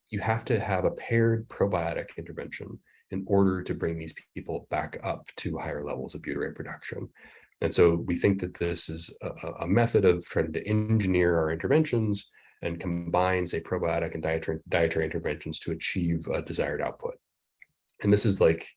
You have to have a paired probiotic intervention in order to bring these people back up to higher levels of butyrate production. And so we think that this is a method of trying to engineer our interventions and combine, say, probiotic and dietary interventions to achieve a desired output. And this is like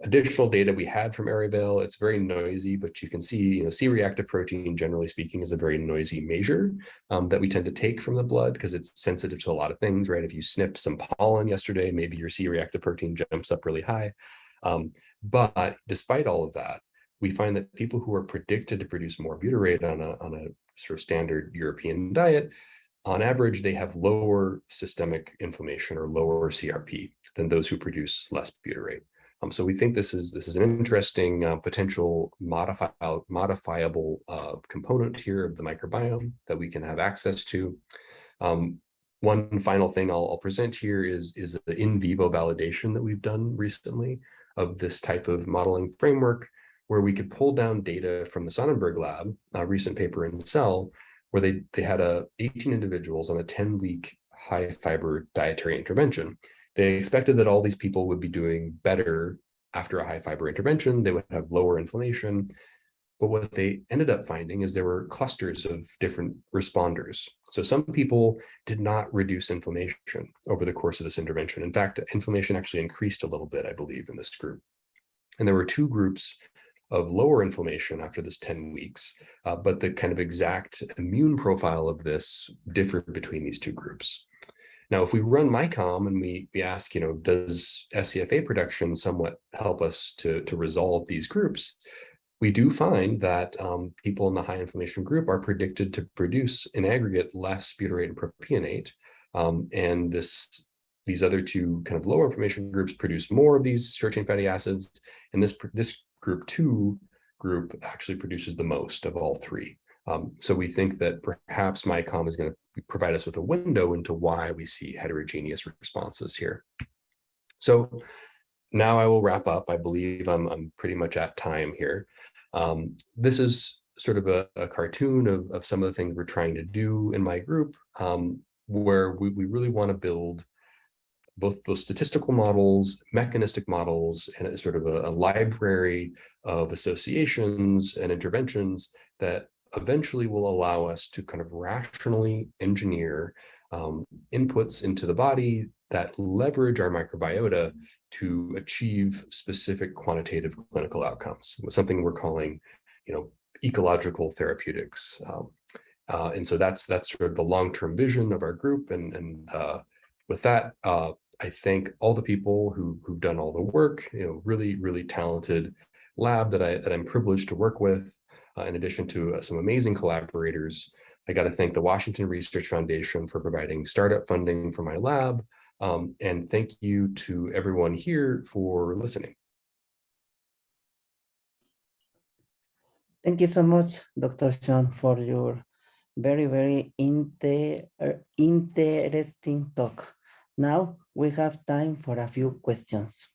additional data we had from Allowable. It's very noisy, but you can see, C-reactive protein, generally speaking, is a very noisy measure that we tend to take from the blood because it's sensitive to a lot of things, right? If you sniffed some pollen yesterday, maybe your C-reactive protein jumps up really high. But despite all of that, we find that people who are predicted to produce more butyrate on a sort of standard European diet, on average, they have lower systemic inflammation or lower CRP than those who produce less butyrate. So we think this is an interesting potential modifiable component here of the microbiome that we can have access to. One final thing I'll present here is the in vivo validation that we've done recently of this type of modeling framework, where we could pull down data from the Sonnenberg lab, a recent paper in Cell, where they had 18 individuals on a 10-week high fiber dietary intervention. They expected that all these people would be doing better after a high fiber intervention. They would have lower inflammation. But what they ended up finding is there were clusters of different responders. So some people did not reduce inflammation over the course of this intervention. In fact, inflammation actually increased a little bit, I believe, in this group. And there were 2 groups of lower inflammation after this 10 weeks, but the kind of exact immune profile of this differed between these 2 groups. Now, if we run MyCom and we ask, does SCFA production somewhat help us to resolve these groups, we do find that people in the high inflammation group are predicted to produce in aggregate less butyrate and propionate, and these other 2 kind of lower inflammation groups produce more of these short-chain fatty acids, and this group 2 group actually produces the most of all 3. So we think that perhaps MyCom is going to provide us with a window into why we see heterogeneous responses here. So now I will wrap up. I believe I'm pretty much at time here. This is sort of a cartoon of some of the things we're trying to do in my group, where we really want to build both statistical models, mechanistic models, and a sort of a library of associations and interventions that eventually will allow us to kind of rationally engineer inputs into the body that leverage our microbiota to achieve specific quantitative clinical outcomes, with something we're calling, ecological therapeutics. And so that's sort of the long-term vision of our group. And with that, I thank all the people who've done all the work, really, really talented lab that I'm privileged to work with, in addition to some amazing collaborators. I got to thank the Washington Research Foundation for providing startup funding for my lab. And thank you to everyone here for listening. Thank you so much, Dr. Sean, for your very, very interesting talk. Now we have time for a few questions.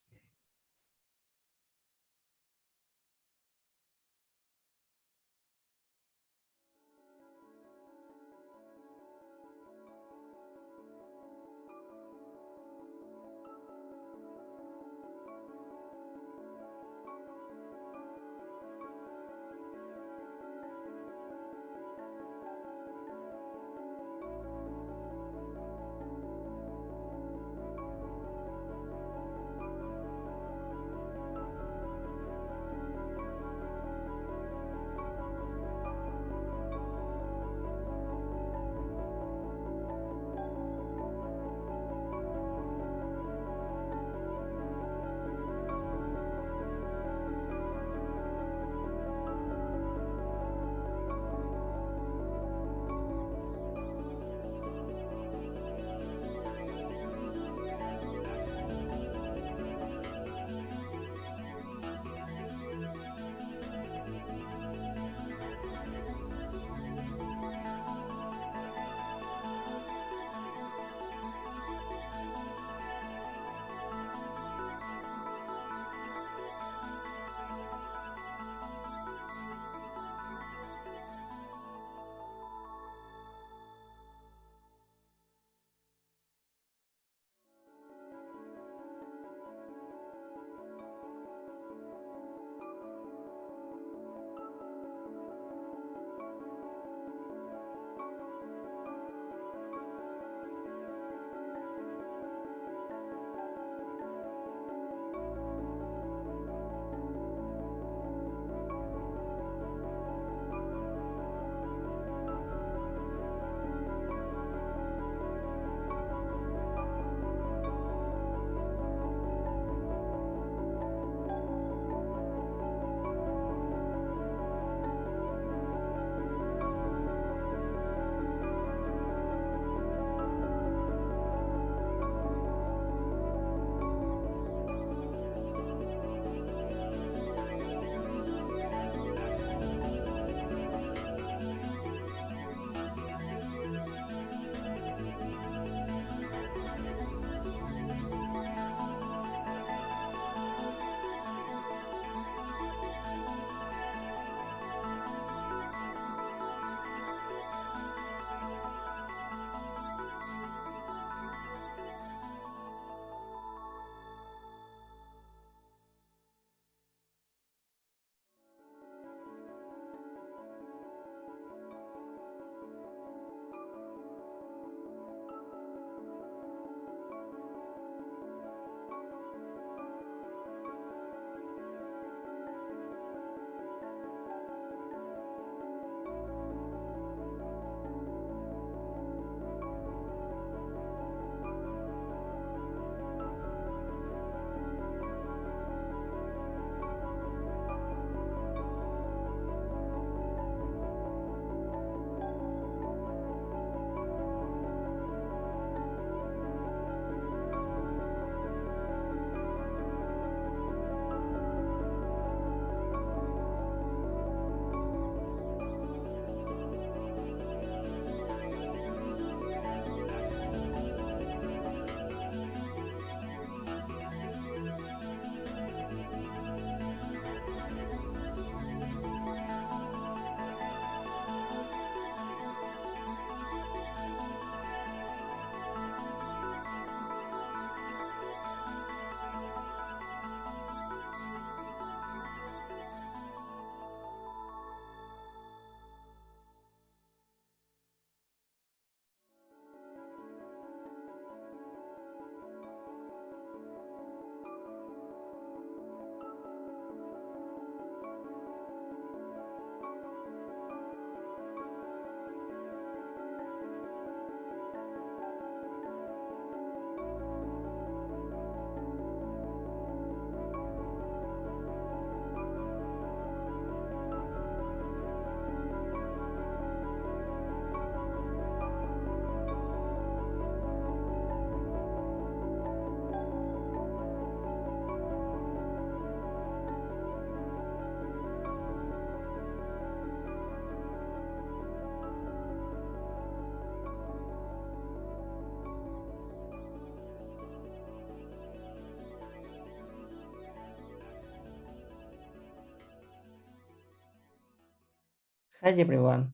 Hi everyone.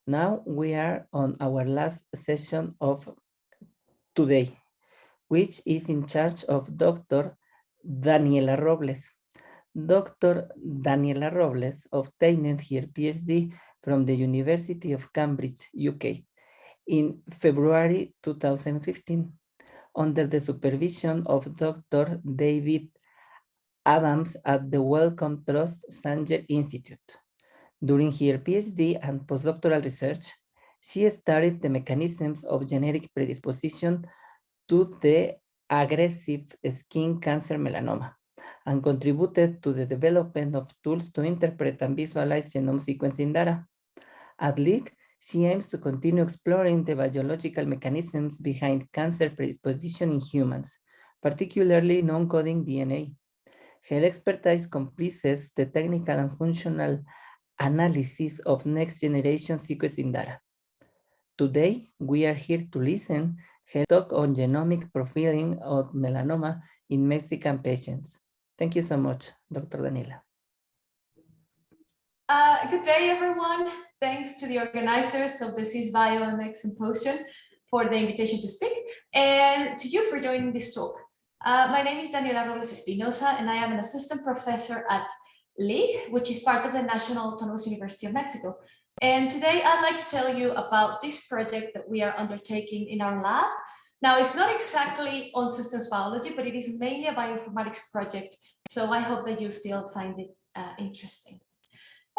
Now we are on our last session of today, which is in charge of Dr. Daniela Robles. Dr. Daniela Robles obtained her PhD from the University of Cambridge, UK, in February 2015, under the supervision of Dr. David Adams at the Wellcome Trust Sanger Institute. During her PhD and postdoctoral research, she studied the mechanisms of genetic predisposition to the aggressive skin cancer melanoma and contributed to the development of tools to interpret and visualize genome sequencing data. At LEAG, she aims to continue exploring the biological mechanisms behind cancer predisposition in humans, particularly non-coding DNA. Her expertise comprises the technical and functional analysis of next-generation sequencing data. Today, we are here to listen her talk on genomic profiling of melanoma in Mexican patients. Thank you so much, Dr. Daniela. Good day, everyone. Thanks to the organizers of the Cisbio Symposium for the invitation to speak, and to you for joining this talk. My name is Daniela Robles Espinoza, and I am an assistant professor at LEAG, which is part of the National Autonomous University of Mexico. And today I'd like to tell you about this project that we are undertaking in our lab. Now, it's not exactly on systems biology, but it is mainly a bioinformatics project. So I hope that you still find it interesting.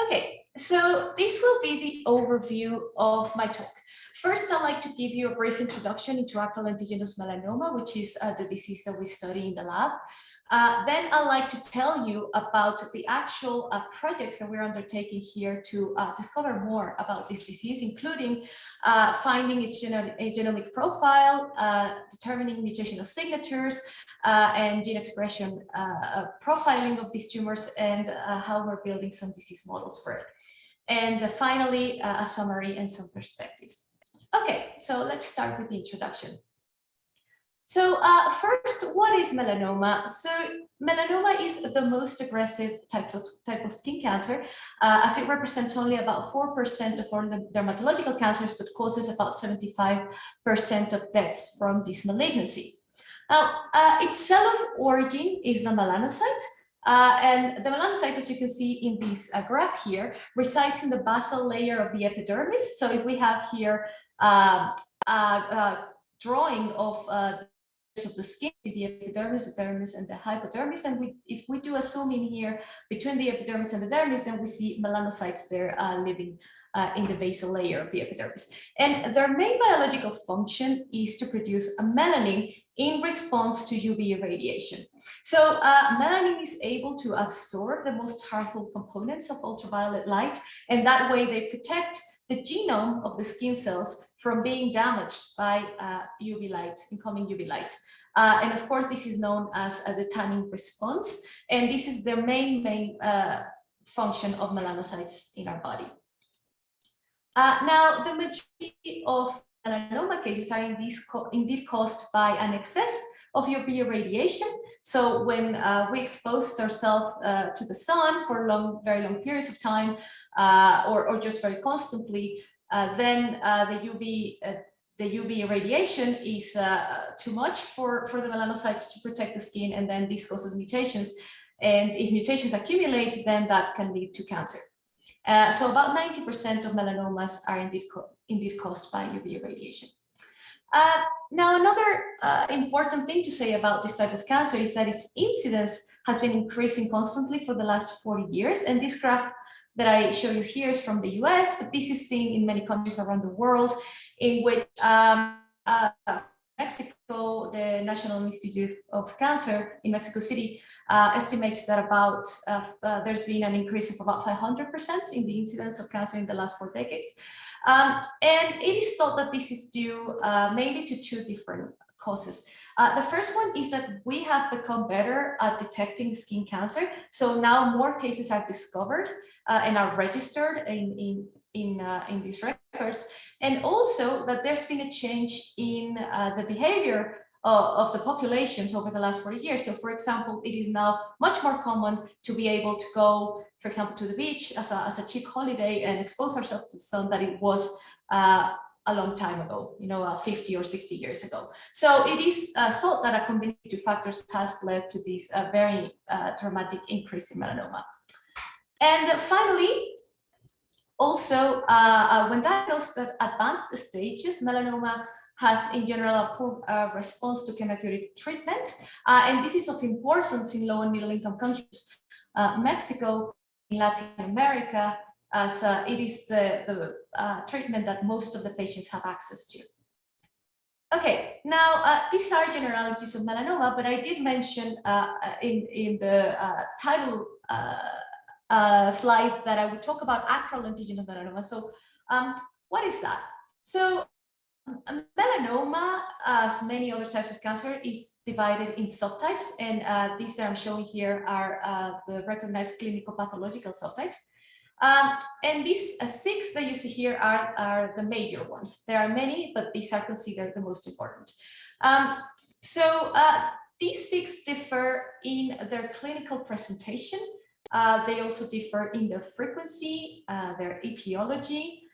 Okay, so this will be the overview of my talk. First, I'd like to give you a brief introduction into acral indigenous melanoma, which is the disease that we study in the lab. Then I'd like to tell you about the actual projects that we're undertaking here to discover more about this disease, including finding its genomic profile, determining mutational signatures, and gene expression profiling of these tumors, and how we're building some disease models for it. And finally, a summary and some perspectives. Okay, so let's start with the introduction. So first, what is melanoma? So melanoma is the most aggressive type of skin cancer, as it represents only about 4% of all the dermatological cancers, but causes about 75% of deaths from this malignancy. Now, its cell of origin is a melanocyte, and the melanocyte, as you can see in this graph here, resides in the basal layer of the epidermis. So if we have here drawing of the skin, the epidermis, the dermis, and the hypodermis, and if we do a zoom in here between the epidermis and the dermis, then we see melanocytes there living in the basal layer of the epidermis. And their main biological function is to produce a melanin in response to UV irradiation. So melanin is able to absorb the most harmful components of ultraviolet light, and that way they protect the genome of the skin cells from being damaged by UV light, incoming UV light. And of course, this is known as the tanning response. And this is the main function of melanocytes in our body. Now, the majority of melanoma cases are indeed caused by an excess of UV irradiation. So when we expose ourselves to the sun for very long periods of time, or just very constantly, then the UV irradiation is too much for the melanocytes to protect the skin, and then this causes mutations. And if mutations accumulate, then that can lead to cancer. So about 90% of melanomas are indeed caused by UV irradiation. Now, another important thing to say about this type of cancer is that its incidence has been increasing constantly for the last 40 years. And this graph that I show you here is from the US, but this is seen in many countries around the world, in which Mexico, the National Institute of Cancer in Mexico City estimates that about there's been an increase of about 500% in the incidence of cancer in the last 4 decades. And it is thought that this is due mainly to 2 different causes. The first one is that we have become better at detecting skin cancer. So now more cases are discovered and are registered in these records. And also that there's been a change in the behavior of the populations over the last 40 years. So for example, it is now much more common to be able to go, for example, to the beach as a cheap holiday and expose ourselves to the sun than it was a long time ago, 50 or 60 years ago. So it is thought that a combination of two factors has led to this very dramatic increase in melanoma. And finally, also, when diagnosed at advanced stages, melanoma has in general a poor response to chemotherapeutic treatment. And this is of importance in low and middle income countries. Mexico, in Latin America, as it is the treatment that most of the patients have access to. Okay, now these are generalities of melanoma, but I did mention in the title slide that I would talk about acral indigenous melanoma. So what is that? So melanoma, as many other types of cancer, is divided in subtypes, and these I'm showing here are the recognized clinical pathological subtypes. And these 6 that you see here are the major ones. There are many, but these are considered the most important. These 6 differ in their clinical presentation. They also differ in their frequency, their etiology.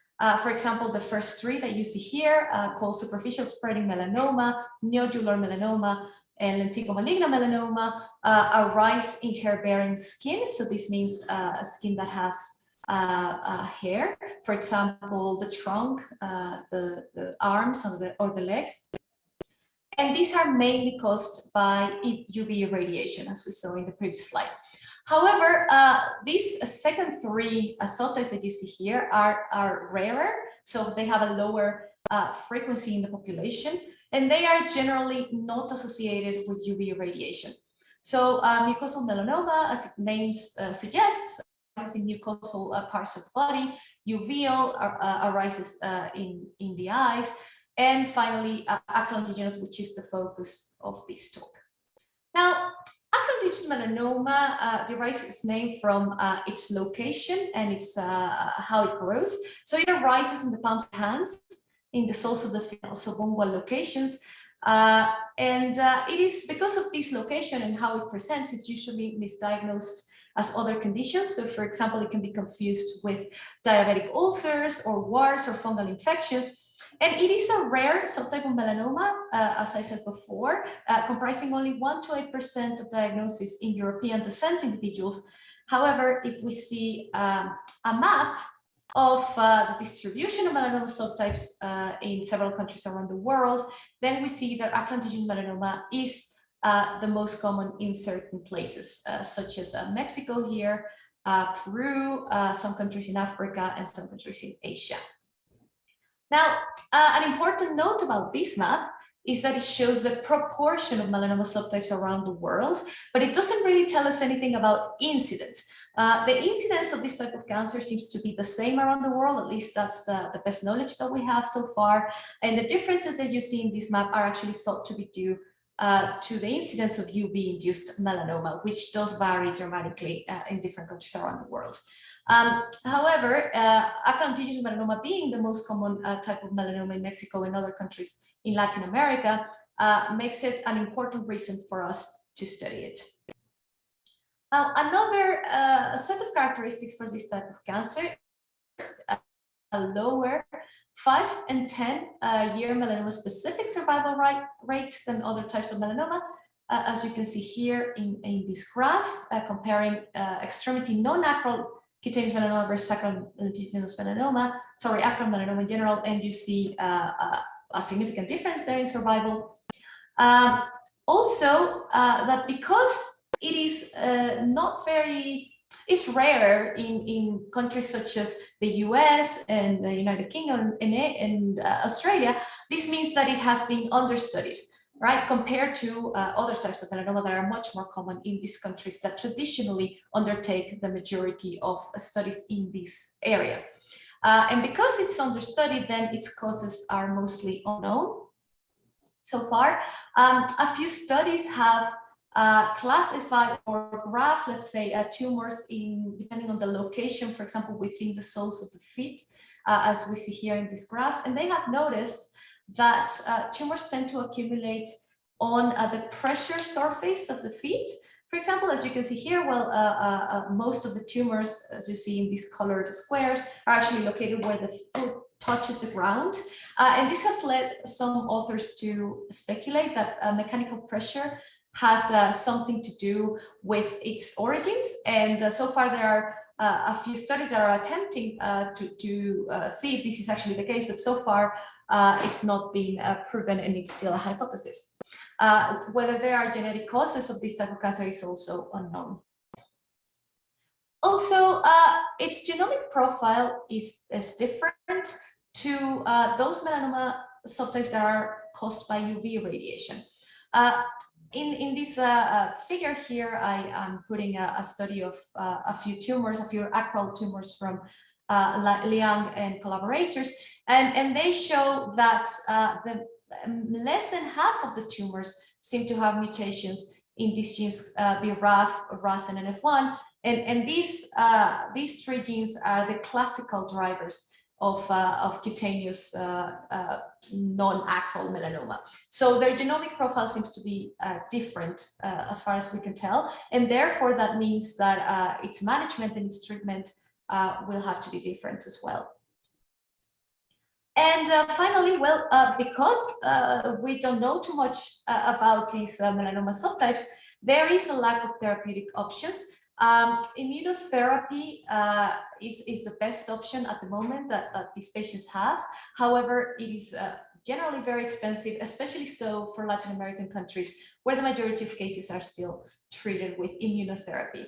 For example, the first 3 that you see here, called superficial spreading melanoma, nodular melanoma, and lentigo-maligna melanoma, arise in hair-bearing skin. So this means skin that has hair, for example, the trunk, the arms, or the legs. And these are mainly caused by UV radiation, as we saw in the previous slide. However, these second 3 subtypes that you see here are rarer, so they have a lower frequency in the population, and they are generally not associated with UV radiation. So mucosal melanoma, as its name suggests, arises in mucosal parts of the body. Uveal arises in the eyes, and finally, acral indigenous, which is the focus of this talk. Now, acral indigenous melanoma derives its name from its location and its how it grows. So it arises in the palms of the hands, in the soles of the feet, also subungual locations. And it is because of this location and how it presents, it's usually misdiagnosed as other conditions. So for example, it can be confused with diabetic ulcers or warts or fungal infections. And it is a rare subtype of melanoma, as I said before, comprising only 1 to 8% of diagnosis in European descent individuals. However, if we see a map of the distribution of melanoma subtypes in several countries around the world, then we see that acral indigenous melanoma is the most common in certain places, such as Mexico here, Peru, some countries in Africa, and some countries in Asia. Now, an important note about this map is that it shows the proportion of melanoma subtypes around the world, but it doesn't really tell us anything about incidence. The incidence of this type of cancer seems to be the same around the world, at least that's the best knowledge that we have so far. And the differences that you see in this map are actually thought to be due to the incidence of UV-induced melanoma, which does vary dramatically in different countries around the world. However, acral indigenous melanoma being the most common type of melanoma in Mexico and other countries in Latin America makes it an important reason for us to study it. Now, another set of characteristics for this type of cancer is a lower 5 and 10 year melanoma specific survival rate than other types of melanoma. As you can see here in this graph, comparing extremity non-acral cutaneous melanoma versus acral indigenous melanoma, acral melanoma in general, and you see a significant difference there in survival. Also, that because it is it's rare in countries such as the US and the United Kingdom and Australia, this means that it has been understudied, right? Compared to other types of melanoma that are much more common in these countries that traditionally undertake the majority of studies in this area. And because it's understudied, then its causes are mostly unknown so far. A few studies have classified or graphed, let's say, tumors depending on the location, for example, within the soles of the feet, as we see here in this graph. And they have noticed that tumors tend to accumulate on the pressure surface of the feet. For example, as you can see here, well, most of the tumors, as you see in these colored squares, are actually located where the foot touches the ground. And this has led some authors to speculate that mechanical pressure has something to do with its origins. And so far there are a few studies that are attempting to see if this is actually the case, but so far it's not been proven, and it's still a hypothesis. Whether there are genetic causes of this type of cancer is also unknown. Also, its genomic profile is different to those melanoma subtypes that are caused by UV radiation. In this figure here, I am putting a study of a few tumors, a few acral tumors from Liang and collaborators, and they show that less than half of the tumors seem to have mutations in these genes, BRAF, RAS, and NF1, and these three genes are the classical drivers of cutaneous non-acral melanoma. So their genomic profile seems to be different as far as we can tell, and therefore that means that its management and its treatment will have to be different as well. And finally, well, because we don't know too much about these melanoma subtypes, there is a lack of therapeutic options. Immunotherapy is the best option at the moment that these patients have. However, it is generally very expensive, especially so for Latin American countries, where the majority of cases are still treated with immunotherapy.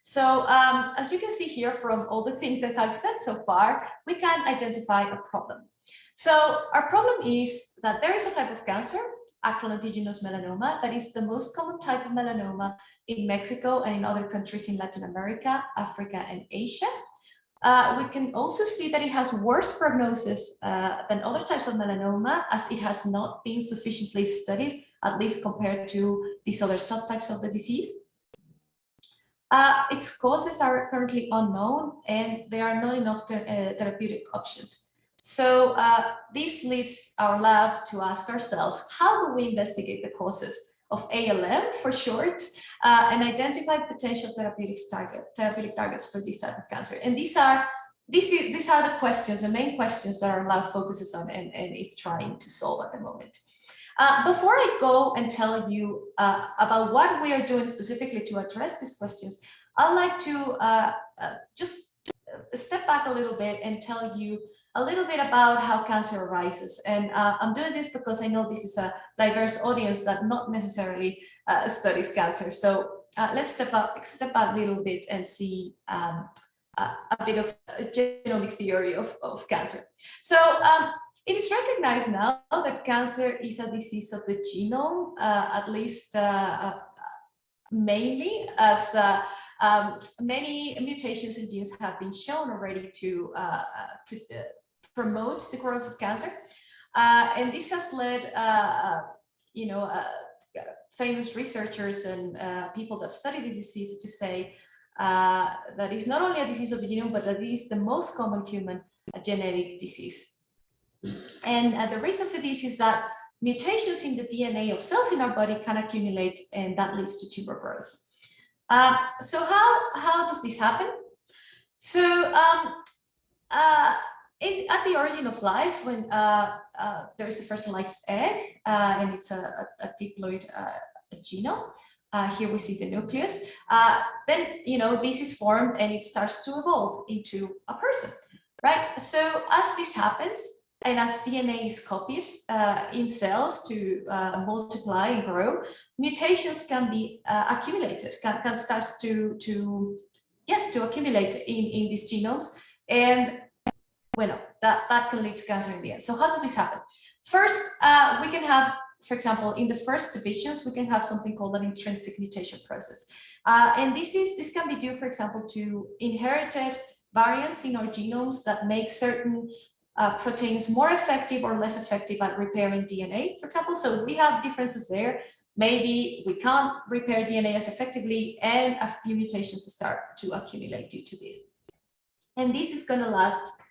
So as you can see here from all the things that I've said so far, we can identify a problem. So our problem is that there is a type of cancer, acral indigenous melanoma, that is the most common type of melanoma in Mexico and in other countries in Latin America, Africa, and Asia. We can also see that it has worse prognosis than other types of melanoma, as it has not been sufficiently studied, at least compared to these other subtypes of the disease. Its causes are currently unknown, and there are not enough therapeutic options. So this leads our lab to ask ourselves, how do we investigate the causes of ALM for short, and identify potential therapeutic targets for this type of cancer? And these are the questions, the main questions that our lab focuses on and is trying to solve at the moment. Before I go and tell you about what we are doing specifically to address these questions, I'd like to just step back a little bit and tell you a little bit about how cancer arises. And I'm doing this because I know this is a diverse audience that not necessarily studies cancer. So let's step back a little bit and see a bit of a genomic theory of cancer. So it is recognized now that cancer is a disease of the genome, at least mainly, as many mutations in genes have been shown already to promote the growth of cancer. And this has led, famous researchers and people that study the disease to say that it's not only a disease of the genome, but that it is the most common human genetic disease. And the reason for this is that mutations in the DNA of cells in our body can accumulate, and that leads to tumor growth. So how does this happen? So at the origin of life, when there is a fertilized egg and it's a diploid genome, here we see the nucleus, then this is formed and it starts to evolve into a person, right? So as this happens, and as DNA is copied in cells to multiply and grow, mutations can be accumulated, can start to accumulate in these genomes, and well, that can lead to cancer in the end. So how does this happen? First, we can have, for example, in the first divisions, we can have something called an intrinsic mutation process, and this can be due, for example, to inherited variants in our genomes that make certain proteins more effective or less effective at repairing DNA, for example. So we have differences there. Maybe we can't repair DNA as effectively, and a few mutations start to accumulate due to this. And this is going to last,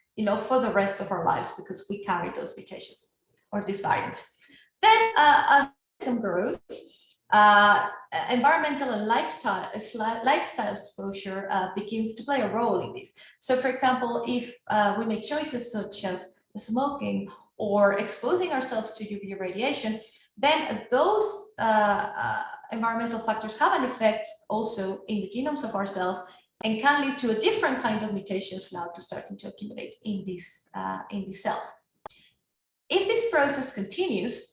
for the rest of our lives, because we carry those mutations or these variants. Then, as grows, environmental and lifestyle exposure begins to play a role in this. So, for example, if we make choices such as smoking or exposing ourselves to UV radiation, then those environmental factors have an effect also in the genomes of our cells and can lead to a different kind of mutations now to starting to accumulate in these cells. If this process continues,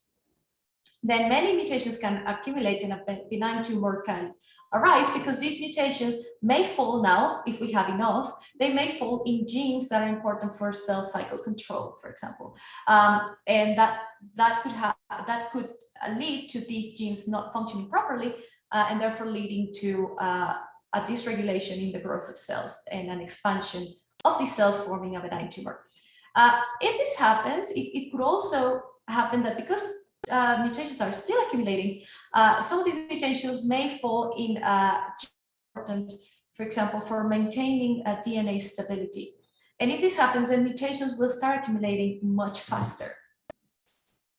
then many mutations can accumulate and a benign tumor can arise, because these mutations may fall now, if we have enough, they may fall in genes that are important for cell cycle control, for example. And that could lead to these genes not functioning properly and therefore leading to a dysregulation in the growth of cells and an expansion of these cells forming a benign tumor. If this happens, it could also happen that because mutations are still accumulating, some of the mutations may fall in important, for example, for maintaining DNA stability. And if this happens, then mutations will start accumulating much faster.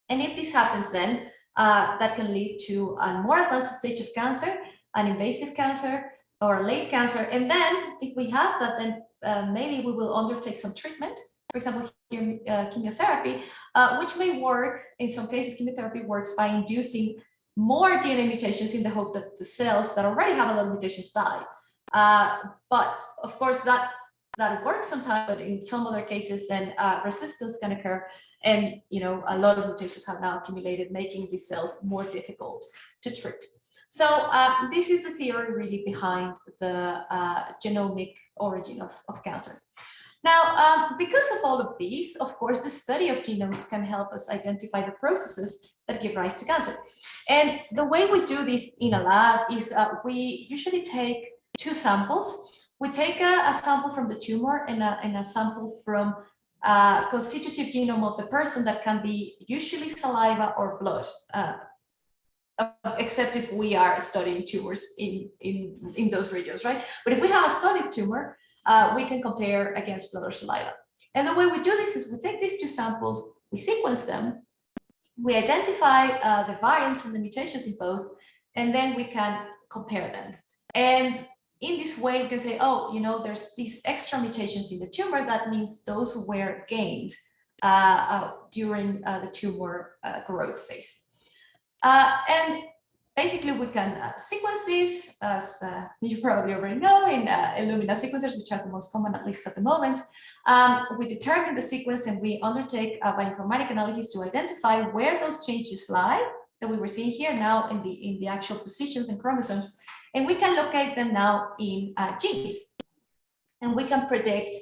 And if this happens, then that can lead to a more advanced stage of cancer, an invasive cancer, or a late cancer. And then if we have that, then maybe we will undertake some treatment. For example, chemotherapy, which may work, in some cases, chemotherapy works by inducing more DNA mutations in the hope that the cells that already have a lot of mutations die. But of course, that works sometimes, but in some other cases, then resistance can occur. And, a lot of mutations have now accumulated, making these cells more difficult to treat. So this is the theory really behind the genomic origin of cancer. Now, because of all of these, of course, the study of genomes can help us identify the processes that give rise to cancer. And the way we do this in a lab is we usually take two samples. We take a sample from the tumor and a sample from constitutive genome of the person that can be usually saliva or blood, except if we are studying tumors in those regions, right? But if we have a solid tumor, we can compare against blood or saliva. And the way we do this is we take these two samples, we sequence them, we identify the variants and the mutations in both, and then we can compare them. And in this way, we can say, oh, there's these extra mutations in the tumor. That means those were gained during the tumor growth phase. And basically, we can sequence this, as you probably already know, in Illumina sequencers, which are the most common, at least at the moment. We determine the sequence and we undertake bioinformatic analysis to identify where those changes lie that we were seeing here now in the actual positions and chromosomes. And we can locate them now in genes. And we can predict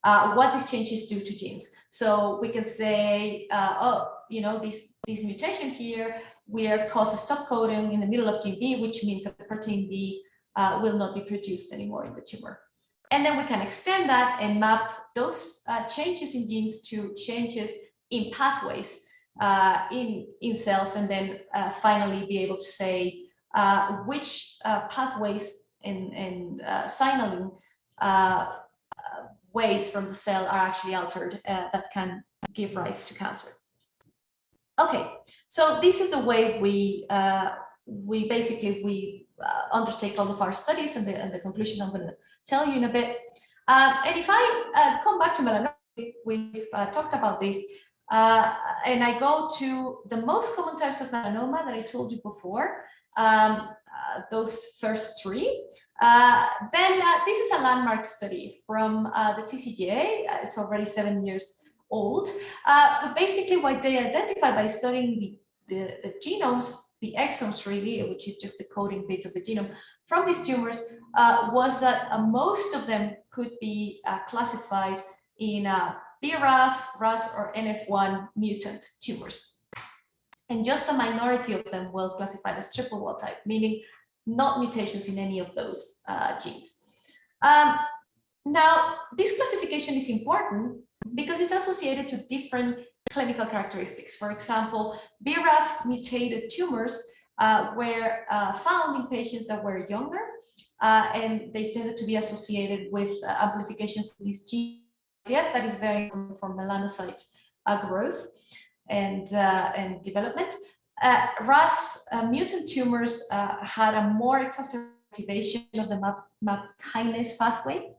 what these changes do to genes. So we can say, this mutation here will cause a stop coding in the middle of gene B, which means that protein B will not be produced anymore in the tumor. And then we can extend that and map those changes in genes to changes in pathways in cells, and then finally be able to say which pathways and signaling ways from the cell are actually altered that can give rise to cancer. Okay, so this is the way we basically undertake all of our studies, and the conclusion I'm going to tell you in a bit. And if I come back to melanoma, we've talked about this, and I go to the most common types of melanoma that I told you before, those first three, then this is a landmark study from the TCGA. It's already 7 years old, but basically what they identified by studying the genomes, the exomes really, which is just the coding bit of the genome from these tumors, was that most of them could be classified in BRAF, RAS, or NF1 mutant tumors. And just a minority of them were classified as triple wild type, meaning not mutations in any of those genes. Now, this classification is important because it's associated to different clinical characteristics. For example, BRAF mutated tumors were found in patients that were younger, and they tended to be associated with amplifications of this gene that is very important for melanocyte growth and development. RAS mutant tumors had a more exacerbation of the MAP kinase pathway.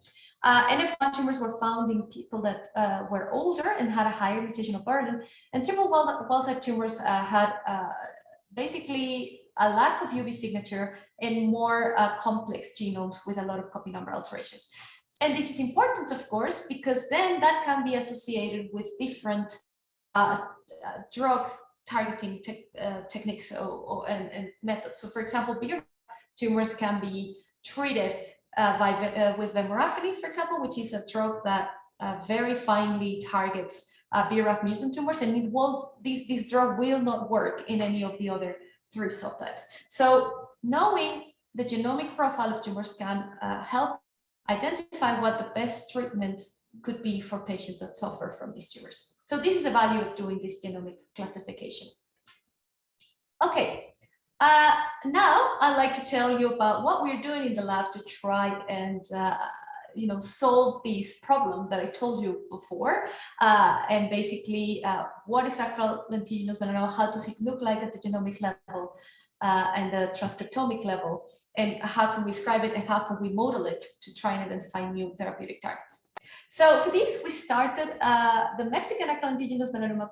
NF1 tumors were found in people that were older and had a higher mutational burden, and triple wild-type tumors had basically a lack of UV signature and more complex genomes with a lot of copy number alterations. And this is important, of course, because then that can be associated with different drug targeting techniques and methods. So, for example, bigger tumors can be treated with vemurafenib, for example, which is a drug that very finely targets BRAF mutant tumors, and it won't, this drug will not work in any of the other 3 subtypes. So knowing the genomic profile of tumors can help identify what the best treatment could be for patients that suffer from these tumors. So this is the value of doing this genomic classification. Okay, now I'd like to tell you about what we're doing in the lab to try and solve this problem that I told you before, and basically what is acral lentiginous melanoma, how does it look like at the genomic level and the transcriptomic level, and how can we describe it and how can we model it to try and identify new therapeutic targets. So for this, we started the Mexican acral lentiginous melanoma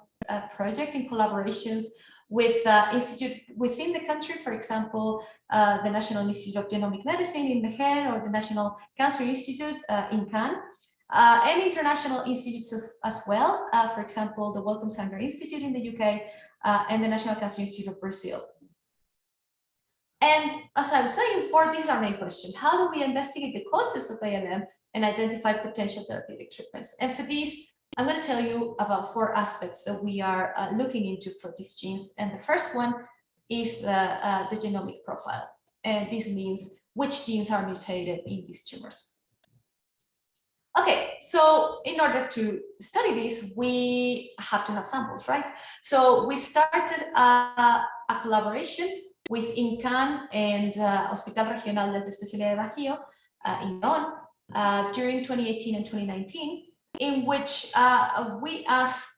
project in collaborations with institutes within the country, for example, the National Institute of Genomic Medicine in Mejer, or the National Cancer Institute in Cannes, and international institutes as well, for example, the Wellcome Sanger Institute in the UK, and the National Cancer Institute of Brazil. And as I was saying before, these are main questions. How do we investigate the causes of ALM and identify potential therapeutic treatments? And for these, I'm going to tell you about 4 aspects that we are looking into for these genes. And the first one is the genomic profile. And this means which genes are mutated in these tumors. Okay, so in order to study this, we have to have samples, right? So we started a collaboration with INCAN and Hospital Regional de Especialidad de Bajío in León during 2018 and 2019, in which we ask,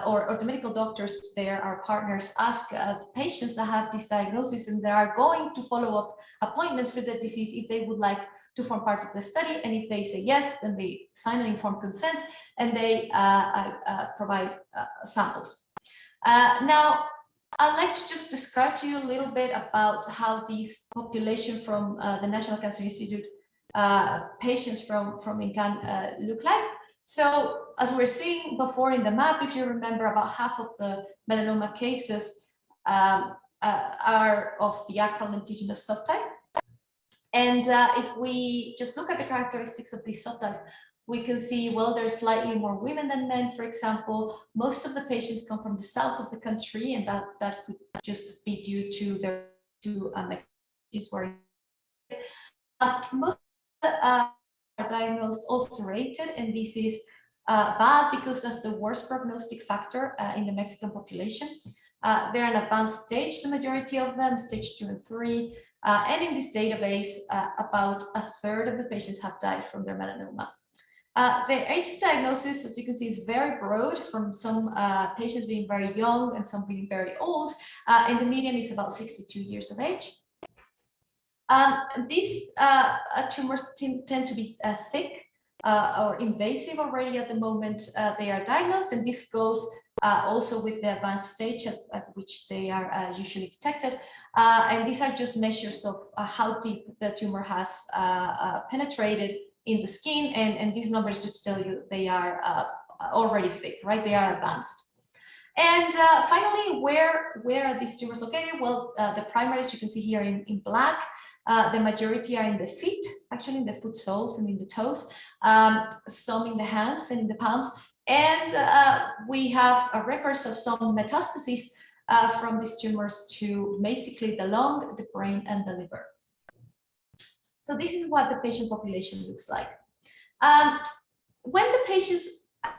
or the medical doctors there, our partners, ask patients that have this diagnosis and they are going to follow up appointments for the disease if they would like to form part of the study. And if they say yes, then they sign an informed consent and they provide samples. Now, I'd like to just describe to you a little bit about how these population from the National Cancer Institute patients from INCAN look like. So as we're seeing before in the map, if you remember, about half of the melanoma cases are of the acral lentiginous subtype. And if we just look at the characteristics of this subtype, we can see, well, there's slightly more women than men, for example. Most of the patients come from the south of the country, and that could just be due to their most are diagnosed ulcerated, and this is bad because that's the worst prognostic factor in the Mexican population. They're in advanced stage, the majority of them, stage 2 and 3. And in this database, about 1/3 of the patients have died from their melanoma. The age of diagnosis, as you can see, is very broad, from some patients being very young and some being very old, and the median is about 62 years of age. These tumors tend to be thick or invasive already at the moment they are diagnosed, and this goes also with the advanced stage at which they are usually detected. And these are just measures of how deep the tumor has penetrated in the skin, and these numbers just tell you they are already thick, right? They are advanced. And finally, where are these tumors located? Well, the primaries you can see here in black. The majority are in the feet, actually in the foot soles and in the toes, some in the hands and in the palms. And we have records of some metastases from these tumors to basically the lung, the brain, and the liver. So this is what the patient population looks like. When the patients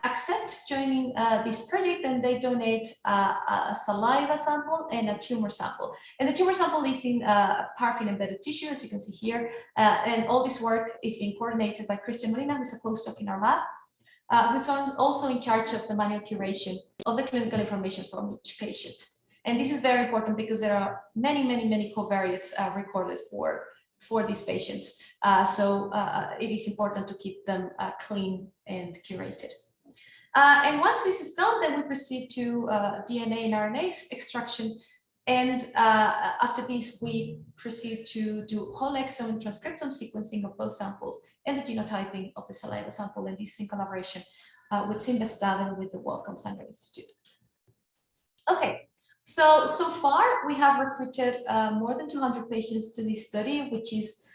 accept joining this project, and they donate a saliva sample and a tumor sample. And the tumor sample is in paraffin embedded tissue, as you can see here. And all this work is being coordinated by Christian Molina, who's a postdoc in our lab, who's also in charge of the manual curation of the clinical information from each patient. And this is very important because there are many covariates recorded for these patients. So it is important to keep them clean and curated. And once this is done, then we proceed to DNA and RNA extraction. And after this, we proceed to do whole exome and transcriptome sequencing of both samples and the genotyping of the saliva sample. And this is in collaboration with Symposium and with the Wellcome Sanger Institute. Okay, so far we have recruited more than 200 patients to this study, which is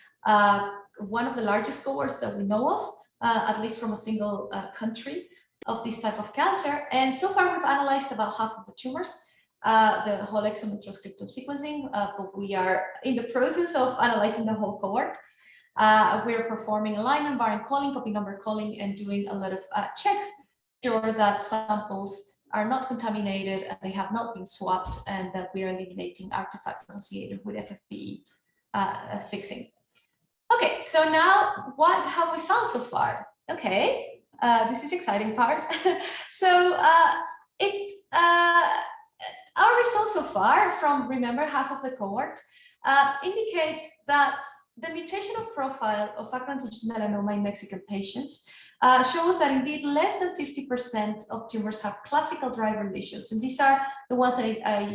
one of the largest cohorts that we know of, at least from a single country of this type of cancer. And so far we've analyzed about half of the tumors, the whole exome and transcriptome sequencing, but we are in the process of analyzing the whole cohort. We're performing alignment, variant calling, copy number calling, and doing a lot of checks to ensure that samples are not contaminated and they have not been swapped, and that we are eliminating artifacts associated with FFPE fixing. Okay, so now what have we found so far? Okay, this is exciting part. So our results so far from, remember, half of the cohort indicates that the mutational profile of Is melanoma in Mexican patients shows that indeed less than 50% of tumors have classical driver lesions. And these are the ones I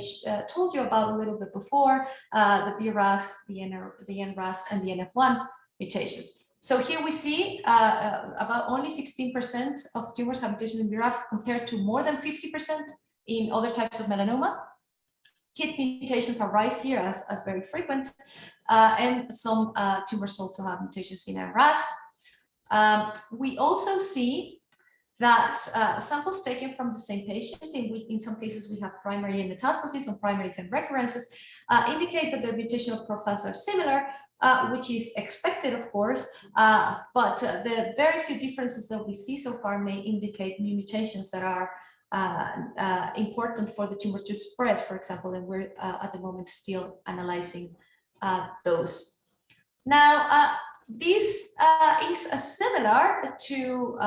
told you about a little bit before, the BRAF, the NRAS, and the NF1 mutations. So here we see about only 16% of tumors have mutations in BRAF compared to more than 50% in other types of melanoma. KIT mutations arise here as very frequent, and some tumors also have mutations in NRAS. We also see that samples taken from the same patient, in some cases we have primary and metastasis, and primary and recurrences, indicate that their mutational profiles are similar, which is expected, of course, but the very few differences that we see so far may indicate new mutations that are important for the tumor to spread, for example, and we're at the moment still analyzing those. Now, this is similar to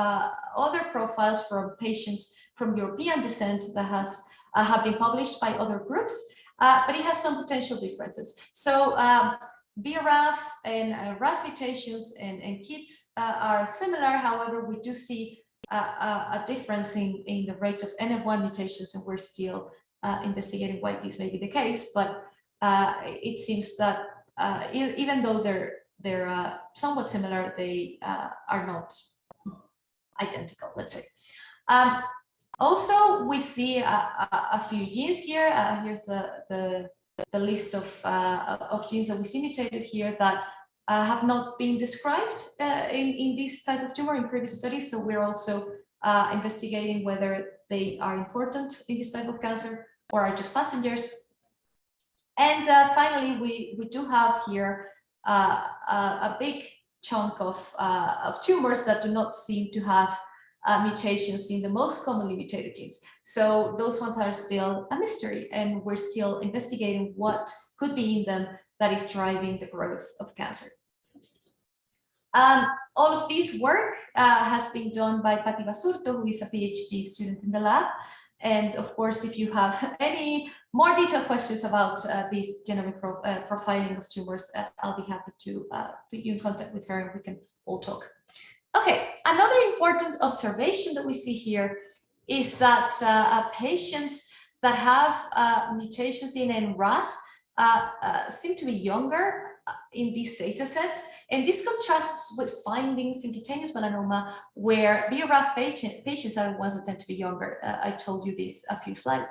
other profiles from patients from European descent that have been published by other groups, but it has some potential differences. So BRAF and RAS mutations and KIT are similar. However, we do see a difference in the rate of NF1 mutations, and we're still investigating why this may be the case. But it seems that even though they're somewhat similar, they are not identical, let's say. Also, we see a few genes here. Here's the list of genes that we see mutated here that have not been described in this type of tumor in previous studies. So we're also investigating whether they are important in this type of cancer or are just passengers. And finally, we do have here a big chunk of tumors that do not seem to have mutations in the most commonly mutated genes. So those ones are still a mystery, and we're still investigating what could be in them that is driving the growth of cancer. All of this work has been done by Patti Basurto, who is a PhD student in the lab. And of course, if you have any more detailed questions about this genomic profiling of tumors, I'll be happy to put you in contact with her and we can all talk. Okay, another important observation that we see here is that patients that have mutations in NRAS seem to be younger in this data set, and this contrasts with findings in cutaneous melanoma, where BRAF patients are the ones that tend to be younger. I told you this a few slides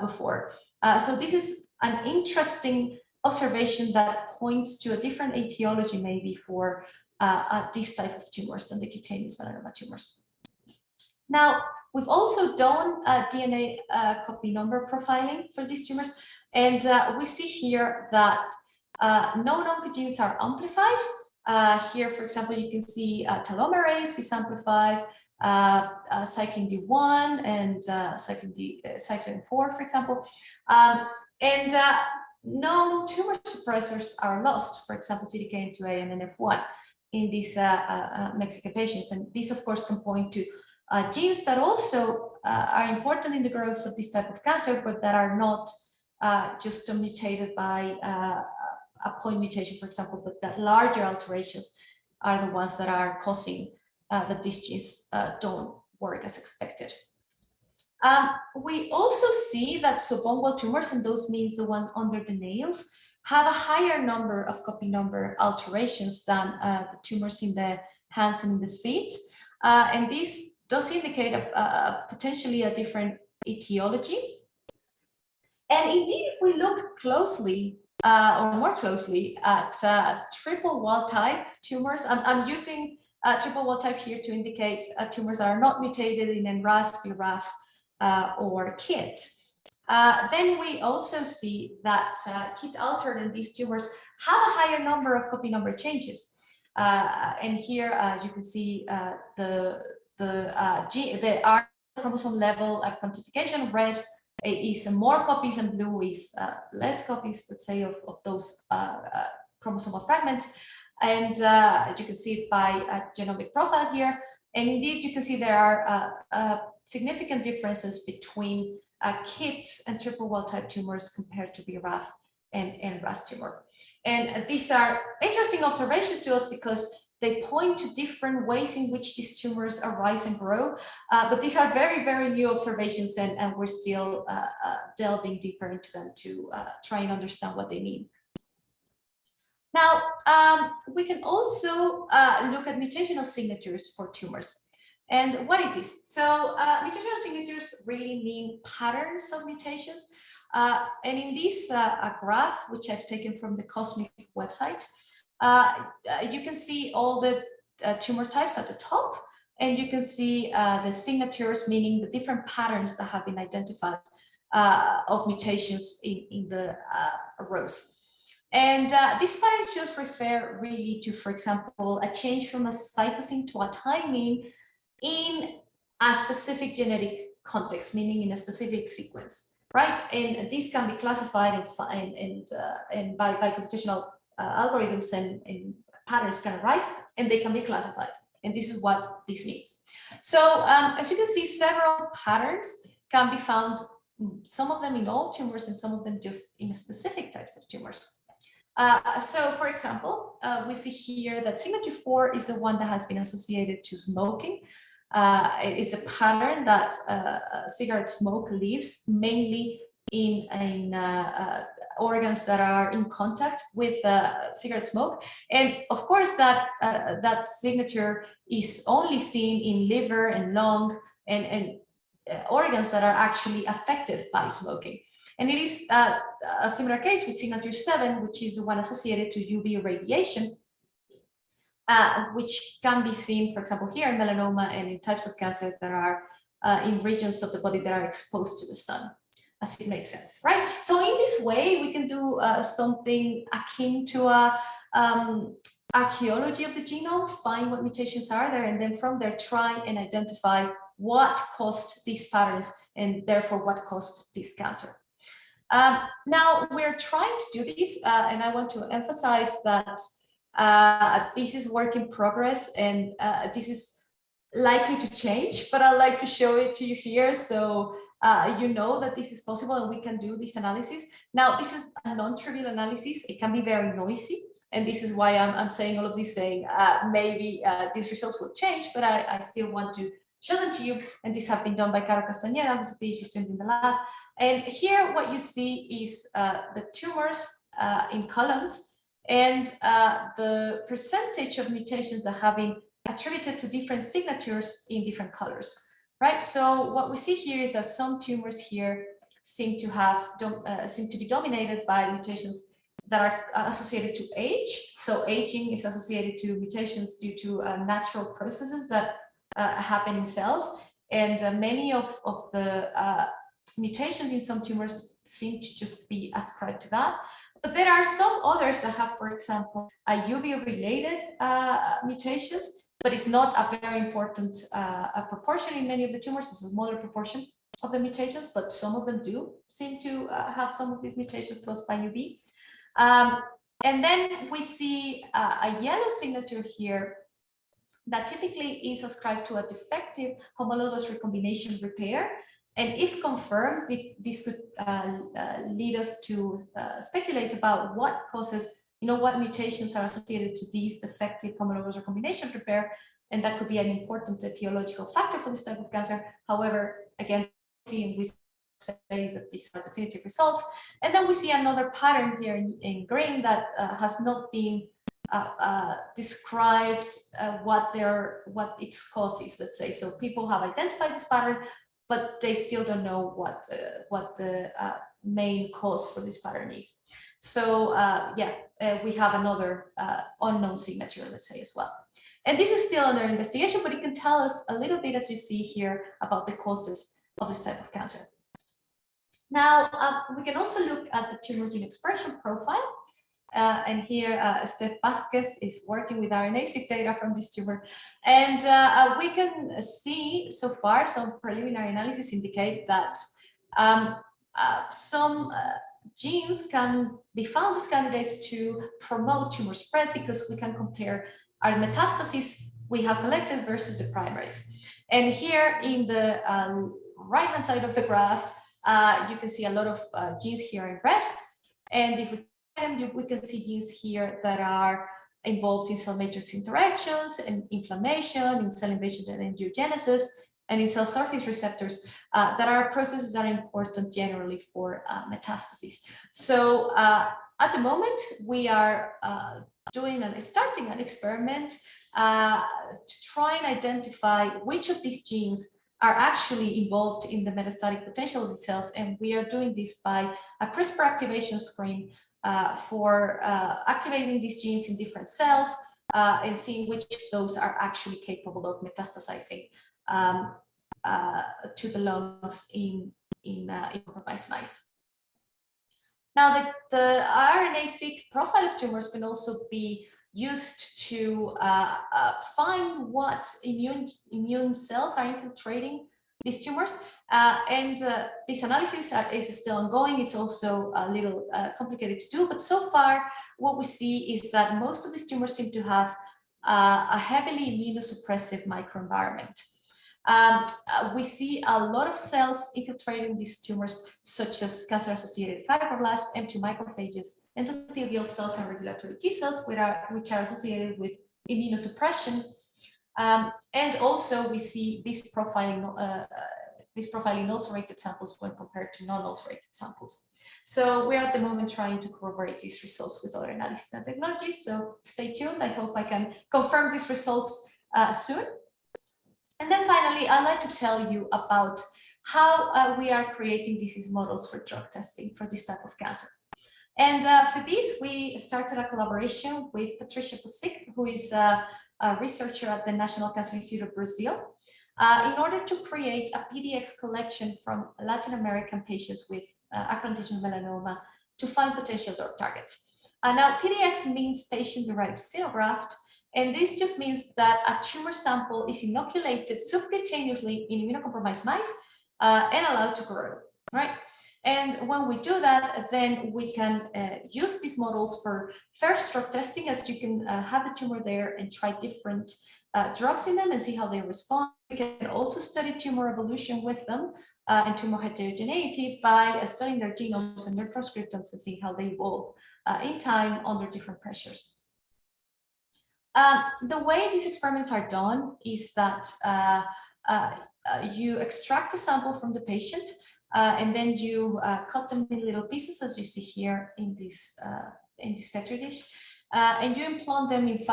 before. So this is an interesting observation that points to a different etiology maybe for this type of tumors than the cutaneous melanoma tumors. Now, we've also done DNA copy number profiling for these tumors, and we see here that known oncogenes are amplified. Here, for example, you can see telomerase is amplified, cyclin D1 and cyclin 4, for example. And known tumor suppressors are lost, for example, CDKN2A and NF1 in these Mexican patients. And these, of course, can point to genes that also are important in the growth of this type of cancer, but that are not just mutated by a point mutation, for example, but that larger alterations are the ones that are causing that these genes don't work as expected. We also see that subungual tumors, and those means the ones under the nails, have a higher number of copy number alterations than the tumors in the hands and in the feet. And this does indicate potentially a different etiology. And indeed, if we look closely, or more closely at triple wild type tumors, I'm using triple wild type here to indicate tumors that are not mutated in NRAS, BRAF, or KIT. Then we also see that KIT altered in these tumors have a higher number of copy number changes. And here you can see the R chromosome level quantification. Red is more copies and blue is less copies, let's say, of those chromosomal fragments. And you can see it by a genomic profile here. And indeed, you can see there are significant differences between KIT and triple wild type tumors compared to BRAF and RAS tumor. And these are interesting observations to us because they point to different ways in which these tumors arise and grow. But these are very, very new observations, and we're still delving deeper into them to try and understand what they mean. Now, we can also look at mutational signatures for tumors. And what is this? So mutational signatures really mean patterns of mutations. And in this graph, which I've taken from the Cosmic website, you can see all the tumor types at the top, and you can see the signatures, meaning the different patterns that have been identified of mutations in the rows. And these patterns just refer really to, for example, a change from a cytosine to a thymine in a specific genetic context, meaning in a specific sequence, right? And these can be classified and by computational algorithms, and patterns can arise and they can be classified. And this is what this means. So as you can see, several patterns can be found, some of them in all tumors and some of them just in specific types of tumors. So for example, we see here that signature 4 is the one that has been associated to smoking. It is a pattern that cigarette smoke leaves mainly in organs that are in contact with cigarette smoke. And of course, that signature is only seen in liver and lung and organs that are actually affected by smoking. And it is a similar case with signature 7, which is the one associated to UV radiation, which can be seen, for example, here in melanoma and in types of cancer that are in regions of the body that are exposed to the sun, as it makes sense, right? So in this way, we can do something akin to a archaeology of the genome, find what mutations are there, and then from there try and identify what caused these patterns and therefore what caused this cancer. Now we're trying to do this, and I want to emphasize that this is work in progress, and this is likely to change, but I'd like to show it to you here so you know that this is possible and we can do this analysis. Now, this is a non-trivial analysis. It can be very noisy, and this is why I'm saying all of this, saying maybe these results will change, but I still want to show them to you. And these have been done by Caro Castañeda, who's a PhD student in the lab. And here what you see is the tumors in columns, and the percentage of mutations that have been attributed to different signatures in different colors, right? So what we see here is that some tumors here seem to be dominated by mutations that are associated to age. So aging is associated to mutations due to natural processes that happen in cells, and many of the mutations in some tumors seem to just be ascribed to that. But there are some others that have, for example, UV-related mutations, but it's not a very important proportion in many of the tumors. It's a smaller proportion of the mutations, but some of them do seem to have some of these mutations caused by UV. And then we see a yellow signature here that typically is ascribed to a defective homologous recombination repair And if confirmed, this could lead us to speculate about what causes, what mutations are associated to these defective homologous recombination repair, and that could be an important etiological factor for this type of cancer. However, again, we say that these are definitive results. And then we see another pattern here in green that has not been described what its cause is, let's say. So people have identified this pattern, but they still don't know what the main cause for this pattern is. So we have another unknown signature, let's say, as well. And this is still under investigation, but it can tell us a little bit, as you see here, about the causes of this type of cancer. Now, we can also look at the tumor gene expression profile. And here, Steph Vasquez is working with RNA-seq data from this tumor. And we can see so far some preliminary analysis indicate that some genes can be found as candidates to promote tumor spread, because we can compare our metastases we have collected versus the primaries. And here in the right-hand side of the graph, you can see a lot of genes here in red. And if we can see genes here that are involved in cell matrix interactions and inflammation, in cell invasion and angiogenesis, and in cell surface receptors that are processes that are important generally for metastases. So at the moment, we are starting an experiment to try and identify which of these genes are actually involved in the metastatic potential of the cells. And we are doing this by a CRISPR activation screen for activating these genes in different cells and seeing which of those are actually capable of metastasizing to the lungs in compromised mice. Now, the RNA-seq profile of tumors can also be used to find what immune cells are infiltrating these tumors. This analysis is still ongoing. It's also a little complicated to do, but so far what we see is that most of these tumors seem to have a heavily immunosuppressive microenvironment. We see a lot of cells infiltrating these tumors, such as cancer-associated fibroblasts, M2 macrophages, endothelial cells, and regulatory T cells, which are associated with immunosuppression. And also, we see this profiling in ulcerated samples when compared to non-ulcerated samples. So we're at the moment trying to corroborate these results with other analysis and technologies. So stay tuned. I hope I can confirm these results soon. And then finally, I'd like to tell you about how we are creating disease models for drug testing for this type of cancer. And for this, we started a collaboration with Patricia Posick, who is a researcher at the National Cancer Institute of Brazil, in order to create a PDX collection from Latin American patients with Acnolithian melanoma to find potential drug targets. Now, PDX means patient-derived xenograft, and this just means that a tumor sample is inoculated subcutaneously in immunocompromised mice and allowed to grow, right? And when we do that, then we can use these models for first drug testing, as you can have the tumor there and try different drugs in them and see how they respond. We can also study tumor evolution with them and tumor heterogeneity by studying their genomes and their transcriptomes and seeing how they evolve in time under different pressures. The way these experiments are done is that you extract a sample from the patient and then you cut them in little pieces, as you see here in this petri dish, and you implant them in 2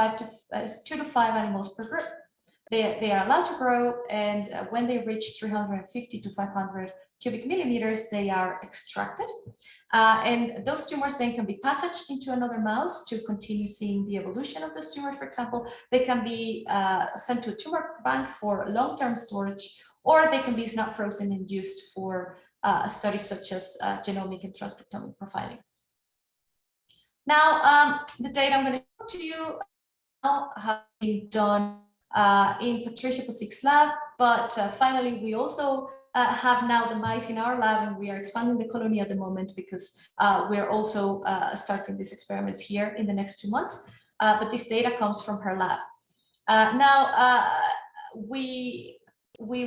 to 5 animals per group. They are allowed to grow, and when they reach 350 to 500 cubic millimeters, they are extracted. And those tumors then can be passaged into another mouse to continue seeing the evolution of those tumors, for example. They can be sent to a tumor bank for long-term storage, or they can be snap frozen and used for studies such as genomic and transcriptomic profiling. Now, the data I'm going to show to you now have been done in Patricia Posick's lab, but finally, we also have now the mice in our lab, and we are expanding the colony at the moment because we're also starting these experiments here in the next 2 months. But this data comes from her lab. Now, we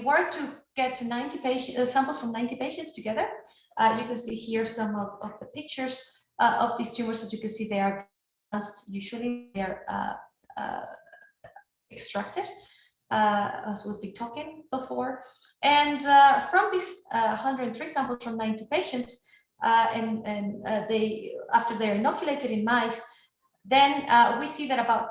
work to get 90 samples from 90 patients together. You can see here some of the pictures of these tumors. As you can see, they are advanced. Usually they are extracted, as we've been talking before. And from these 103 samples from 90 patients, after they're inoculated in mice, then we see that about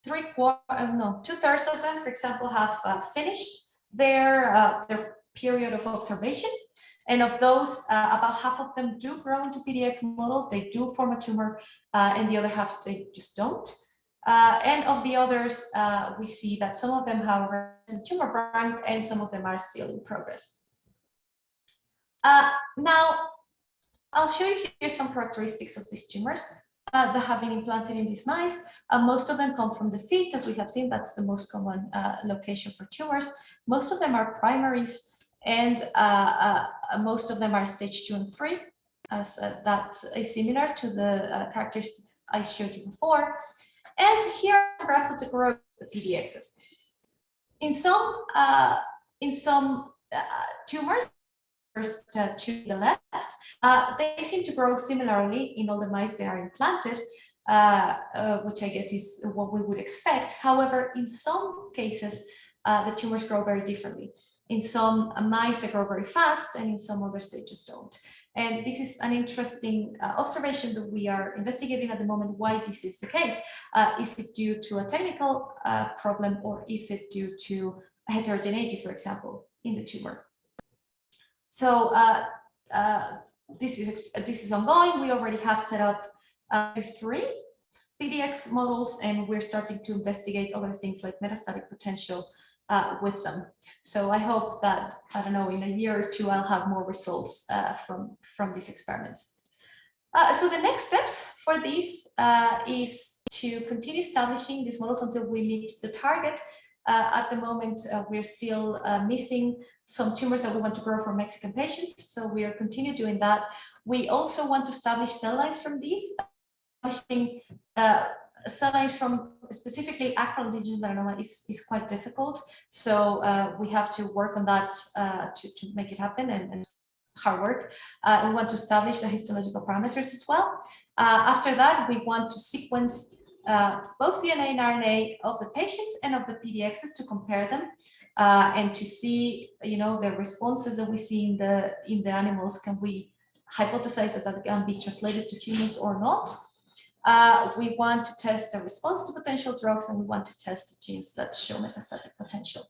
2/3 of them, for example, have finished their period of observation. And of those, about half of them do grow into PDX models. They do form a tumor, and the other half, they just don't. And of the others, we see that some of them have a tumor bank and some of them are still in progress. Now, I'll show you here some characteristics of these tumors that have been implanted in these mice. Most of them come from the feet, as we have seen. That's the most common location for tumors. Most of them are primaries, and most of them are stage 2 and 3, as that is similar to the characteristics I showed you before. And here are a graph of the growth of the PDXs. In some tumors, first to the left, they seem to grow similarly in all the mice that are implanted, which I guess is what we would expect. However, in some cases, the tumors grow very differently. In some mice, they grow very fast, and in some others, they just don't. And this is an interesting observation that we are investigating at the moment, why this is the case. Is it due to a technical problem, or is it due to heterogeneity, for example, in the tumor? So this is ongoing. We already have set up 3 PDX models, and we're starting to investigate other things like metastatic potential with them. So I hope that, I don't know, in a year or 2, I'll have more results from these experiments. So the next steps for these is to continue establishing these models until we meet the target. At the moment, we're still missing some tumors that we want to grow for Mexican patients, so we are continue doing that. We also want to establish cell lines from these. Establishing cell lines from specifically acral indigenous melanoma is quite difficult, so we have to work on that to make it happen, and hard work. We want to establish the histological parameters as well. After that, we want to sequence both DNA and RNA of the patients and of the PDXs to compare them and to see, the responses that we see in the animals. Can we hypothesize that can be translated to humans or not? We want to test the response to potential drugs, and we want to test genes that show metastatic potential.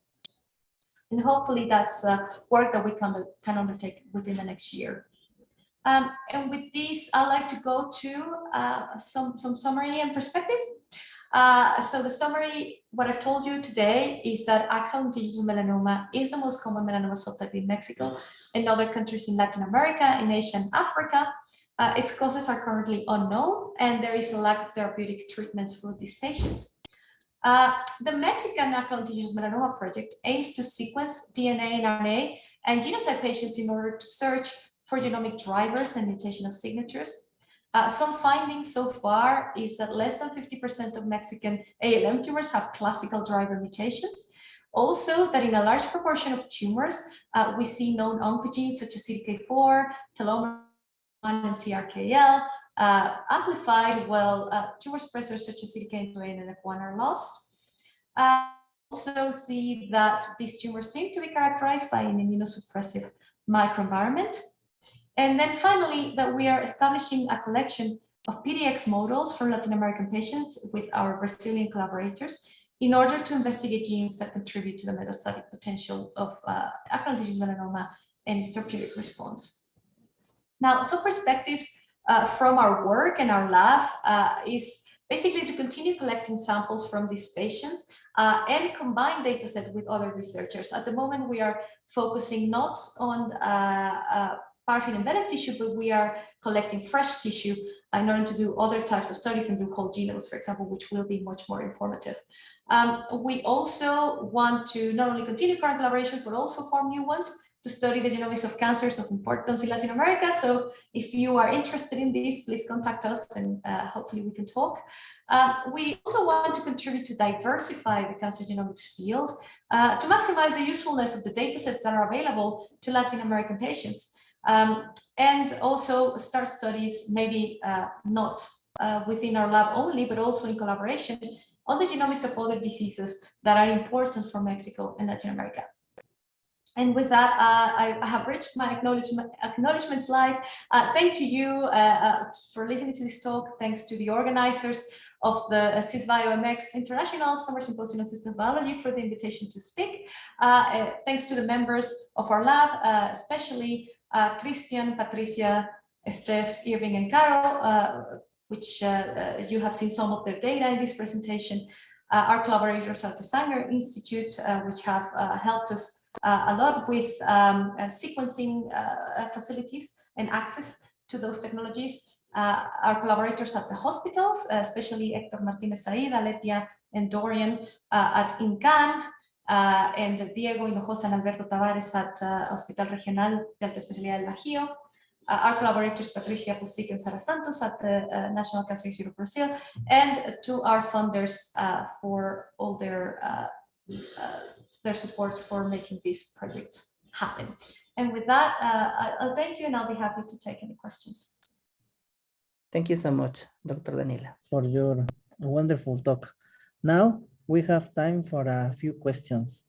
And hopefully that's work that we can undertake within the next year. And with this, I'd like to go to some summary and perspectives. So the summary, what I've told you today is that acral indigenous melanoma is the most common melanoma subtype in Mexico and other countries in Latin America, in Asia and Africa. Its causes are currently unknown, and there is a lack of therapeutic treatments for these patients. The Mexican Acral Indigenous Melanoma Project aims to sequence DNA and RNA and genotype patients in order to search for genomic drivers and mutational signatures. Some findings so far is that less than 50% of Mexican ALM tumors have classical driver mutations. Also, that in a large proportion of tumors, we see known oncogenes such as CDK4, telomere, and CRKL amplified, while tumor suppressors such as CDK2 and NF1 are lost. Also see that these tumors seem to be characterized by an immunosuppressive microenvironment. And then finally, that we are establishing a collection of PDX models for Latin American patients with our Brazilian collaborators in order to investigate genes that contribute to the metastatic potential of acral indigenous melanoma and its therapeutic response. Now, some perspectives from our work and our lab is basically to continue collecting samples from these patients and combine data set with other researchers. At the moment, we are focusing not on paraffin-embedded tissue, but we are collecting fresh tissue in order to do other types of studies and do whole genomes, for example, which will be much more informative. We also want to not only continue current collaborations, but also form new ones. to study the genomics of cancers of importance in Latin America. So if you are interested in this, please contact us and hopefully we can talk. We also want to contribute to diversify the cancer genomics field to maximize the usefulness of the datasets that are available to Latin American patients. And also start studies, maybe not within our lab only, but also in collaboration on the genomics of other diseases that are important for Mexico and Latin America. And with that, I have reached my acknowledgement slide. Thank to you for listening to this talk. Thanks to the organizers of the CISBio-MX International Summer Symposium on Systems Biology for the invitation to speak. Thanks to the members of our lab, especially Christian, Patricia, Steph, Irving, and Carol, which you have seen some of their data in this presentation. Our collaborators at the Sanger Institute, which have helped us a lot with sequencing facilities and access to those technologies. Our collaborators at the hospitals, especially Hector Martinez Said, Aletia, and Dorian at INCAN, and Diego Hinojosa and Alberto Tavares at Hospital Regional de Alta Especialidad del Bajío. Our collaborators, Patricia Pusic and Sara Santos at the National Cancer Institute of Brazil, and to our funders for all their support for making these projects happen. And with that, I'll thank you and I'll be happy to take any questions. Thank you so much, Dr. Daniela, for your wonderful talk. Now we have time for a few questions.